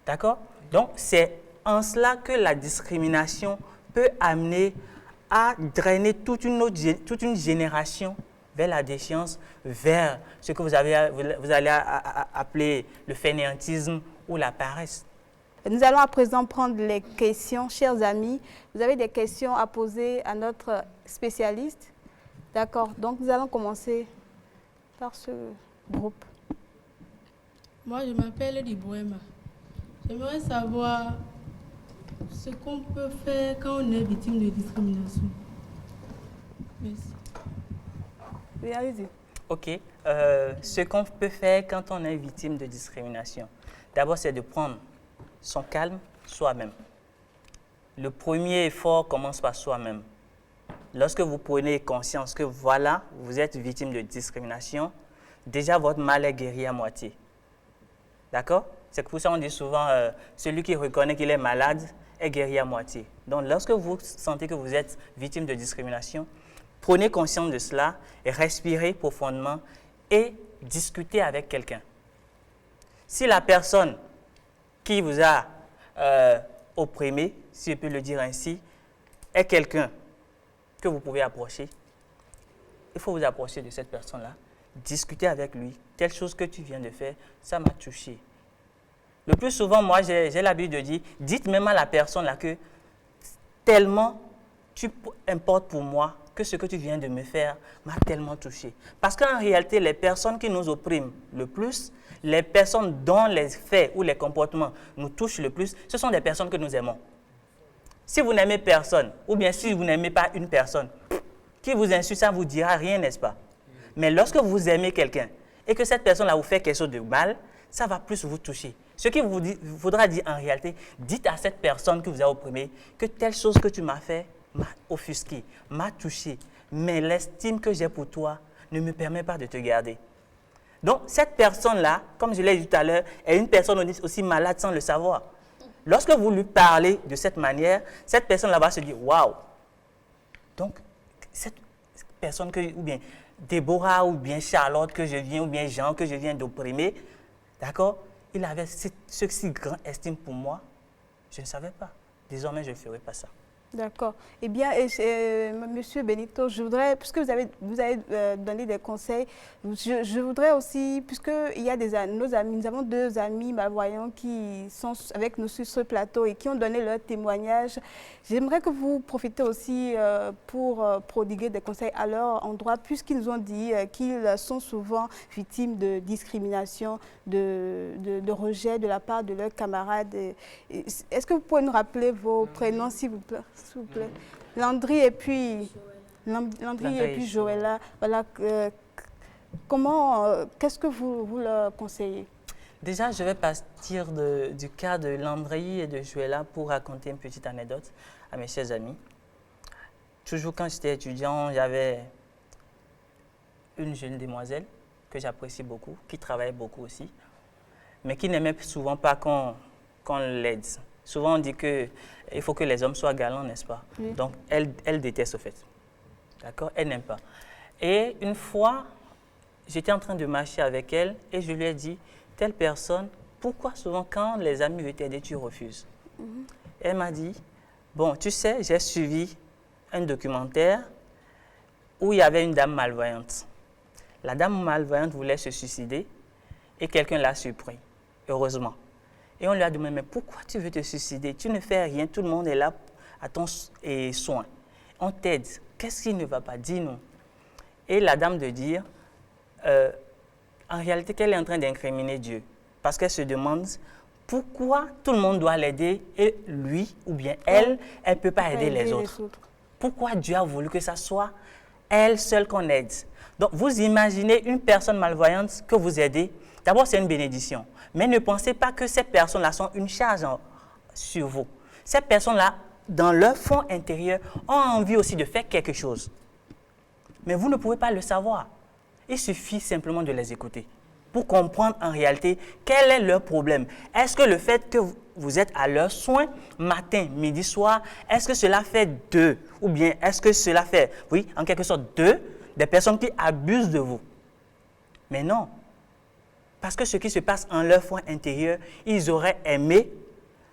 D'accord? Donc, c'est en cela que la discrimination peut amener à drainer toute une génération vers la défiance, vers ce que vous allez appeler le fainéantisme ou la paresse. Nous allons à présent prendre les questions. Chers amis, vous avez des questions à poser à notre spécialiste? D'accord, donc nous allons commencer par ce groupe. Moi, je m'appelle Liboema. J'aimerais savoir ce qu'on peut faire quand on est victime de discrimination. Merci. Oui, allez-y. OK. Ce qu'on peut faire quand on est victime de discrimination, d'abord, c'est de prendre son calme soi-même. Le premier effort commence par soi-même. lorsque vous prenez conscience que voilà, vous êtes victime de discrimination, déjà votre mal est guéri à moitié. D'accord? C'est pour ça qu'on dit souvent, celui qui reconnaît qu'il est malade est guéri à moitié. Donc, lorsque vous sentez que vous êtes victime de discrimination, prenez conscience de cela et respirez profondément et discutez avec quelqu'un. Si la personne qui vous a opprimé, si je peux le dire ainsi, est quelqu'un que vous pouvez approcher, il faut vous approcher de cette personne-là, discuter avec lui. Telle chose que tu viens de faire, ça m'a touché. Le plus souvent, moi, j'ai l'habitude de dire, dites même à la personne là que tellement tu importes pour moi que ce que tu viens de me faire m'a tellement touché. Parce qu'en réalité, les personnes qui nous oppriment le plus, les personnes dont les faits ou les comportements nous touchent le plus, ce sont des personnes que nous aimons. Si vous n'aimez personne, ou bien si vous n'aimez pas une personne, qui vous insulte, ça ne vous dira rien, n'est-ce pas? Mais lorsque vous aimez quelqu'un et que cette personne-là vous fait quelque chose de mal, ça va plus vous toucher. Ce qu'il vous faudra dire en réalité, dites à cette personne que vous avez opprimée que telle chose que tu m'as fait m'a offusqué, m'a touché, mais l'estime que j'ai pour toi ne me permet pas de te garder. Donc, cette personne-là, comme je l'ai dit tout à l'heure, est une personne aussi malade sans le savoir. Lorsque vous lui parlez de cette manière, cette personne-là va se dire « Waouh !» Donc, cette personne, ou bien Déborah, ou bien Charlotte que je viens, ou bien Jean que je viens d'opprimer, d'accord? Il avait ce si grand estime pour moi, je ne savais pas. Désormais, je ne ferai pas ça. D'accord. Eh bien, Monsieur Benito, je voudrais, puisque vous avez donné des conseils, je voudrais aussi, puisqu'il y a nos amis, nous avons 2 amis malvoyants qui sont avec nous sur ce plateau et qui ont donné leur témoignage. J'aimerais que vous profitez aussi pour prodiguer des conseils à leur endroit, puisqu'ils nous ont dit qu'ils sont souvent victimes de discrimination, de rejet de la part de leurs camarades. Est-ce que vous pouvez nous rappeler vos prénoms, s'il vous plaît? S'il vous plaît. Landry et puis Joëlla. Voilà, qu'est-ce que vous leur conseillez? Déjà, je vais partir du cas de Landry et de Joëlla pour raconter une petite anecdote à mes chers amis. Toujours quand j'étais étudiant, j'avais une jeune demoiselle que j'apprécie beaucoup, qui travaillait beaucoup aussi, mais qui n'aimait souvent pas qu'on l'aide. Souvent, on dit qu'il faut que les hommes soient galants, n'est-ce pas? Oui. Donc, elle déteste au fait. D'accord? Elle n'aime pas. Et une fois, j'étais en train de marcher avec elle et je lui ai dit, telle personne, pourquoi souvent quand les amis veulent t'aider, tu refuses? Elle m'a dit, bon, tu sais, j'ai suivi un documentaire où il y avait une dame malvoyante. La dame malvoyante voulait se suicider et quelqu'un l'a surpris, heureusement. Et on lui a demandé, mais pourquoi tu veux te suicider? Tu ne fais rien, tout le monde est là à ton soin. On t'aide. Qu'est-ce qui ne va pas? Dis-nous. Et la dame de dire, en réalité, qu'elle est en train d'incriminer Dieu. Parce qu'elle se demande pourquoi tout le monde doit l'aider et lui ou bien elle ne peut pas aider les autres. Pourquoi Dieu a voulu que ça soit elle seule qu'on aide? Donc, vous imaginez une personne malvoyante que vous aidez. D'abord, c'est une bénédiction. Mais ne pensez pas que ces personnes-là sont une charge sur vous. Ces personnes-là, dans leur fond intérieur, ont envie aussi de faire quelque chose. Mais vous ne pouvez pas le savoir. Il suffit simplement de les écouter pour comprendre en réalité quel est leur problème. Est-ce que le fait que vous êtes à leurs soins, matin, midi, soir, est-ce que cela fait d'eux, ou bien est-ce que cela fait, oui, en quelque sorte d'eux, des personnes qui abusent de vous? Mais non. Parce que ce qui se passe en leur foi intérieur, ils auraient aimé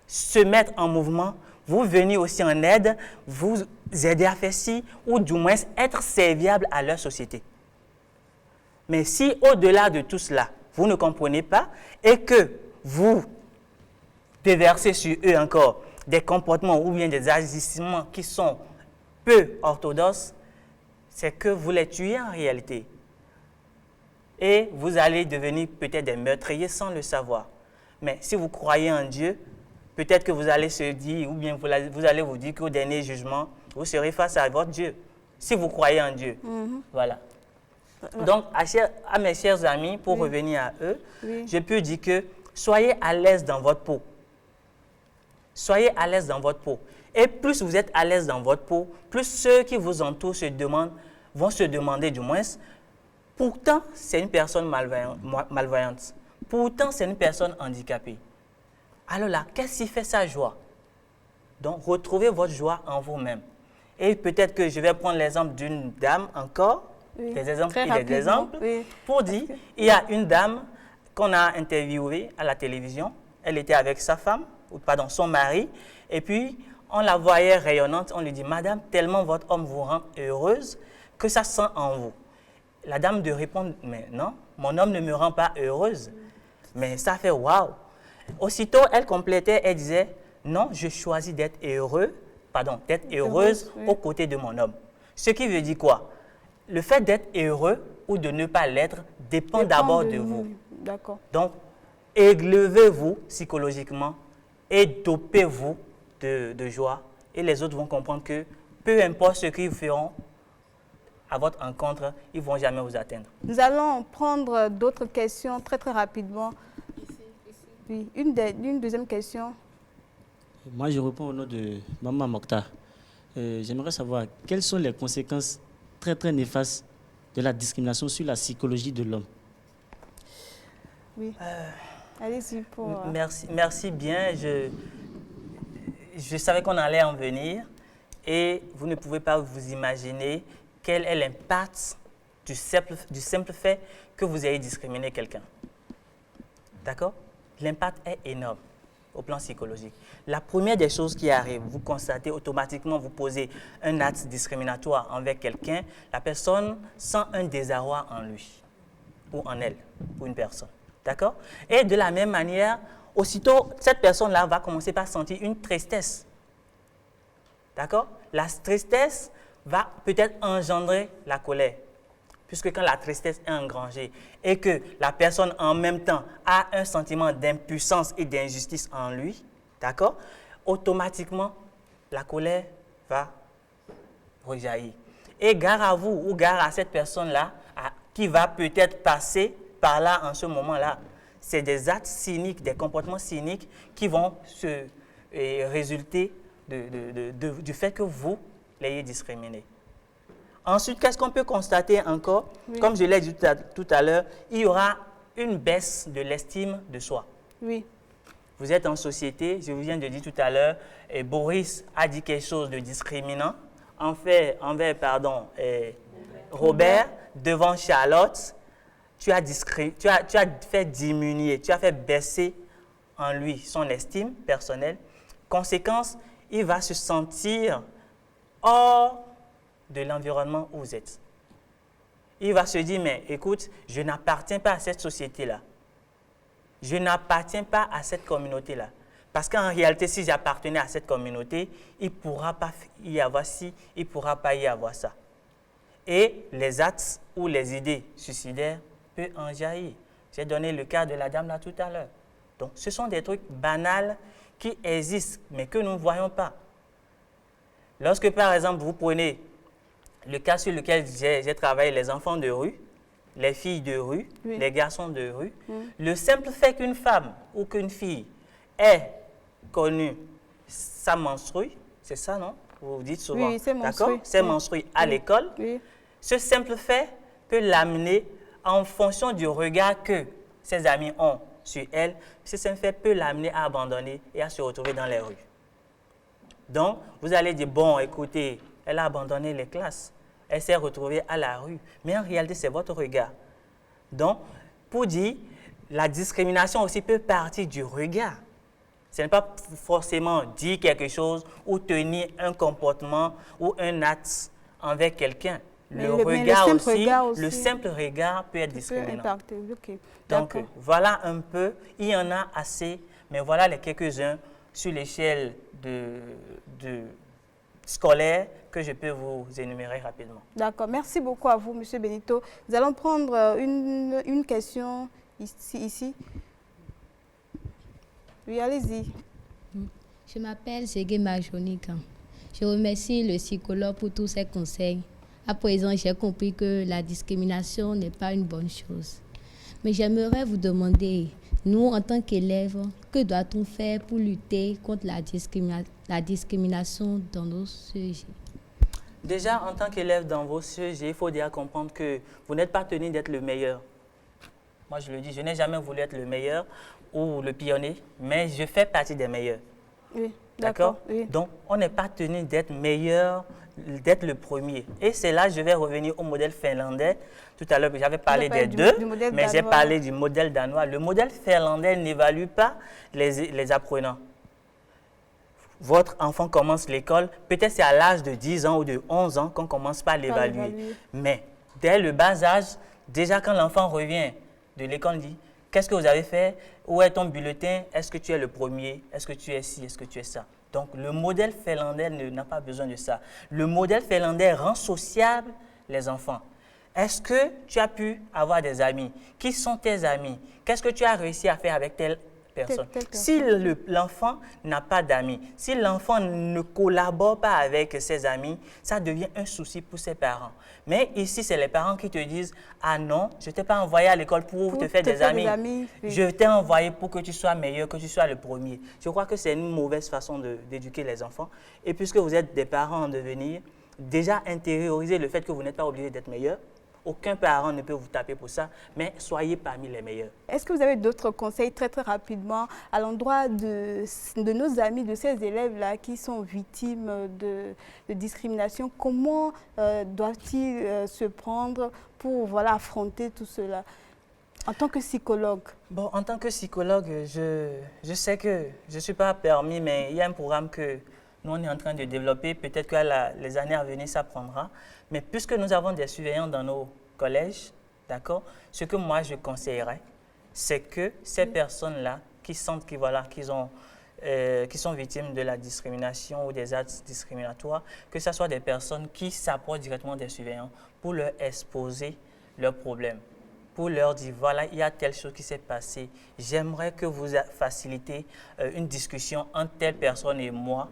se mettre en mouvement, vous venir aussi en aide, vous aider à faire ci, ou du moins être serviable à leur société. Mais si au-delà de tout cela, vous ne comprenez pas et que vous déversez sur eux encore des comportements ou bien des agissements qui sont peu orthodoxes, c'est que vous les tuez en réalité. Et vous allez devenir peut-être des meurtriers sans le savoir. Mais si vous croyez en Dieu, peut-être que vous allez se dire, ou bien vous allez vous dire qu'au dernier jugement, vous serez face à votre Dieu. Si vous croyez en Dieu. Voilà. Donc, à mes chers amis, pour revenir à eux, je peux dire que soyez à l'aise dans votre peau. Soyez à l'aise dans votre peau. Et plus vous êtes à l'aise dans votre peau, plus ceux qui vous entourent vont se demander du moins, pourtant c'est une personne malvoyante, pourtant c'est une personne handicapée. Alors là, qu'est-ce qui fait sa joie? Donc, retrouvez votre joie en vous-même. Et peut-être que je vais prendre l'exemple d'une dame encore, des exemples et des exemples, pour dire, il y a une dame qu'on a interviewée à la télévision, elle était avec sa femme, ou pardon, son mari, et puis on la voyait rayonnante, on lui dit, madame, tellement votre homme vous rend heureuse que ça sent en vous. La dame de répondre, mais non, mon homme ne me rend pas heureuse. Mais ça fait waouh. Aussitôt, elle complétait, elle disait, non, je choisis d'être heureuse aux côtés de mon homme. Ce qui veut dire quoi? Le fait d'être heureux ou de ne pas l'être dépend d'abord de vous. D'accord. Donc, élevez-vous psychologiquement et dopez-vous de joie. Et les autres vont comprendre que peu importe ce qu'ils feront à votre encontre, ils ne vont jamais vous atteindre. Nous allons prendre d'autres questions très rapidement. Oui, une deuxième question. Moi, je réponds au nom de Maman Mokhtar. J'aimerais savoir quelles sont les conséquences très néfastes de la discrimination sur la psychologie de l'homme. Oui. Allez-y pour... Merci bien. Je savais qu'on allait en venir et vous ne pouvez pas vous imaginer quel est l'impact du simple fait que vous ayez discriminé quelqu'un. D'accord? L'impact est énorme au plan psychologique. La première des choses qui arrive, vous constatez automatiquement, vous posez un acte discriminatoire envers quelqu'un, la personne sent un désarroi en lui ou en elle, ou une personne. D'accord? Et de la même manière, aussitôt, cette personne-là va commencer par sentir une tristesse. D'accord? La tristesse va peut-être engendrer la colère. Puisque quand la tristesse est engrangée et que la personne en même temps a un sentiment d'impuissance et d'injustice en lui, d'accord, automatiquement, la colère va rejaillir. Et gare à vous ou gare à cette personne-là qui va peut-être passer par là en ce moment-là. C'est des actes cyniques, des comportements cyniques qui vont se résulter du fait que vous l'ayez discriminé. Ensuite, qu'est-ce qu'on peut constater encore? Oui. Comme je l'ai dit tout à l'heure, il y aura une baisse de l'estime de soi. Oui. Vous êtes en société, je vous viens de dire tout à l'heure, Boris a dit quelque chose de discriminant envers Robert devant Charlotte. Tu as fait diminuer, tu as fait baisser en lui son estime personnelle. Conséquence, il va se sentir hors de l'environnement où vous êtes. Il va se dire, mais écoute, je n'appartiens pas à cette société-là. Je n'appartiens pas à cette communauté-là. Parce qu'en réalité, si j'appartenais à cette communauté, il ne pourra pas y avoir ci, il ne pourra pas y avoir ça. Et les actes ou les idées suicidaires peuvent en jaillir. J'ai donné le cas de la dame là tout à l'heure. Donc, ce sont des trucs banals qui existent, mais que nous ne voyons pas. Lorsque, par exemple, vous prenez le cas sur lequel j'ai travaillé, les enfants de rue, les filles de rue, oui. Les garçons de rue, le simple fait qu'une femme ou qu'une fille ait connu sa menstrue, c'est ça, non? Vous dites souvent, oui, c'est d'accord? C'est menstrue à l'école. Oui. Ce simple fait peut l'amener, en fonction du regard que ses amis ont sur elle, ce simple fait peut l'amener à abandonner et à se retrouver dans les rues. Donc, vous allez dire, bon, écoutez, elle a abandonné les classes. Elle s'est retrouvée à la rue. Mais en réalité, c'est votre regard. Donc, pour dire, la discrimination aussi peut partir du regard. Ce n'est pas forcément dire quelque chose ou tenir un comportement ou un acte envers quelqu'un. Le simple regard peut être discriminant. Okay. Donc, voilà un peu, il y en a assez, mais voilà les quelques-uns sur l'échelle de scolaire que je peux vous énumérer rapidement. D'accord. Merci beaucoup à vous, M. Benito. Nous allons prendre une question ici. Oui, allez-y. Je m'appelle Ségué Marjonika. Je remercie le psychologue pour tous ses conseils. À présent, j'ai compris que la discrimination n'est pas une bonne chose. Mais j'aimerais vous demander, nous, en tant qu'élèves, que doit-on faire pour lutter contre la discrimination dans nos sujets? Déjà, en tant qu'élève dans vos sujets, il faut déjà comprendre que vous n'êtes pas tenu d'être le meilleur. Moi, je le dis, je n'ai jamais voulu être le meilleur ou le pionnier, mais je fais partie des meilleurs. Oui, d'accord. Oui. Donc, on n'est pas tenu d'être meilleur, d'être le premier. Et c'est là que je vais revenir au modèle finlandais. Tout à l'heure, j'avais parlé des deux, mais j'ai parlé du modèle danois. Le modèle finlandais n'évalue pas les apprenants. Votre enfant commence l'école, peut-être c'est à l'âge de 10 ans ou de 11 ans qu'on commence par l'évaluer. Mais dès le bas âge, déjà quand l'enfant revient de l'école, on dit « Qu'est-ce que vous avez fait? Où est ton bulletin? Est-ce que tu es le premier? Est-ce que tu es ci? Est-ce que tu es ça ?» Donc le modèle finlandais n'a pas besoin de ça. Le modèle finlandais rend sociable les enfants. Est-ce que tu as pu avoir des amis? Qui sont tes amis? Qu'est-ce que tu as réussi à faire avec telle personne? Si l'enfant n'a pas d'amis, si l'enfant ne collabore pas avec ses amis, ça devient un souci pour ses parents. Mais ici, c'est les parents qui te disent « Ah non, je ne t'ai pas envoyé à l'école pour te faire des amis. Oui. Je t'ai envoyé pour que tu sois meilleur, que tu sois le premier. » Je crois que c'est une mauvaise façon d'éduquer les enfants. Et puisque vous êtes des parents en devenir, déjà intériorisez le fait que vous n'êtes pas obligé d'être meilleur. Aucun parent ne peut vous taper pour ça, mais soyez parmi les meilleurs. Est-ce que vous avez d'autres conseils très rapidement à l'endroit de nos amis, de ces élèves-là qui sont victimes de discrimination? Comment doivent-ils se prendre pour affronter tout cela en tant que psychologue? Bon, en tant que psychologue, je sais que je ne suis pas permis, mais il y a un programme que nous, on est en train de développer. Peut-être que les années à venir, ça prendra. Mais puisque nous avons des surveillants dans nos collèges, d'accord, ce que moi, je conseillerais, c'est que ces personnes-là qui sentent qu'ils sont victimes de la discrimination ou des actes discriminatoires, que ce soit des personnes qui s'approchent directement des surveillants pour leur exposer leurs problèmes, pour leur dire, voilà, il y a telle chose qui s'est passée. J'aimerais que vous facilitez une discussion entre telle personne et moi.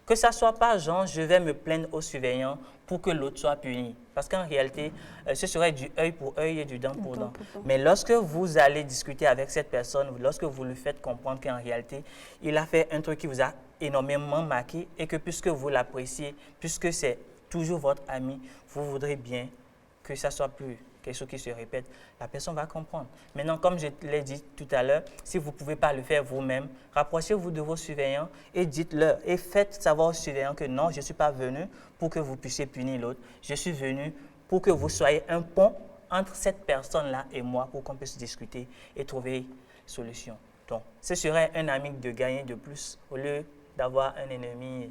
Que ça ne soit pas genre, je vais me plaindre aux surveillants pour que l'autre soit puni. Parce qu'en réalité, ce serait du œil pour œil et du dent pour dent. Mais lorsque vous allez discuter avec cette personne, lorsque vous lui faites comprendre qu'en réalité, il a fait un truc qui vous a énormément marqué et que puisque vous l'appréciez, puisque c'est toujours votre ami, vous voudrez bien que ça soit plus quelque chose qui se répète, la personne va comprendre. Maintenant, comme je l'ai dit tout à l'heure, si vous ne pouvez pas le faire vous-même, rapprochez-vous de vos surveillants et dites-leur et faites savoir aux surveillants que non, je ne suis pas venu pour que vous puissiez punir l'autre. Je suis venu pour que vous soyez un pont entre cette personne-là et moi pour qu'on puisse discuter et trouver une solution. Donc, ce serait un ami de gagner de plus au lieu d'avoir un ennemi.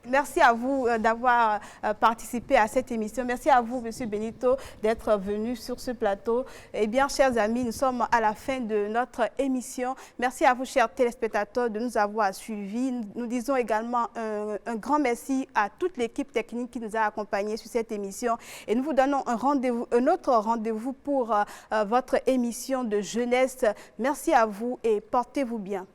Merci à vous d'avoir participé à cette émission. Merci à vous, M. Benito, d'être venu sur ce plateau. Eh bien, chers amis, nous sommes à la fin de notre émission. Merci à vous, chers téléspectateurs, de nous avoir suivis. Nous disons également un grand merci à toute l'équipe technique qui nous a accompagnés sur cette émission. Et nous vous donnons un autre rendez-vous pour votre émission de jeunesse. Merci à vous et portez-vous bien.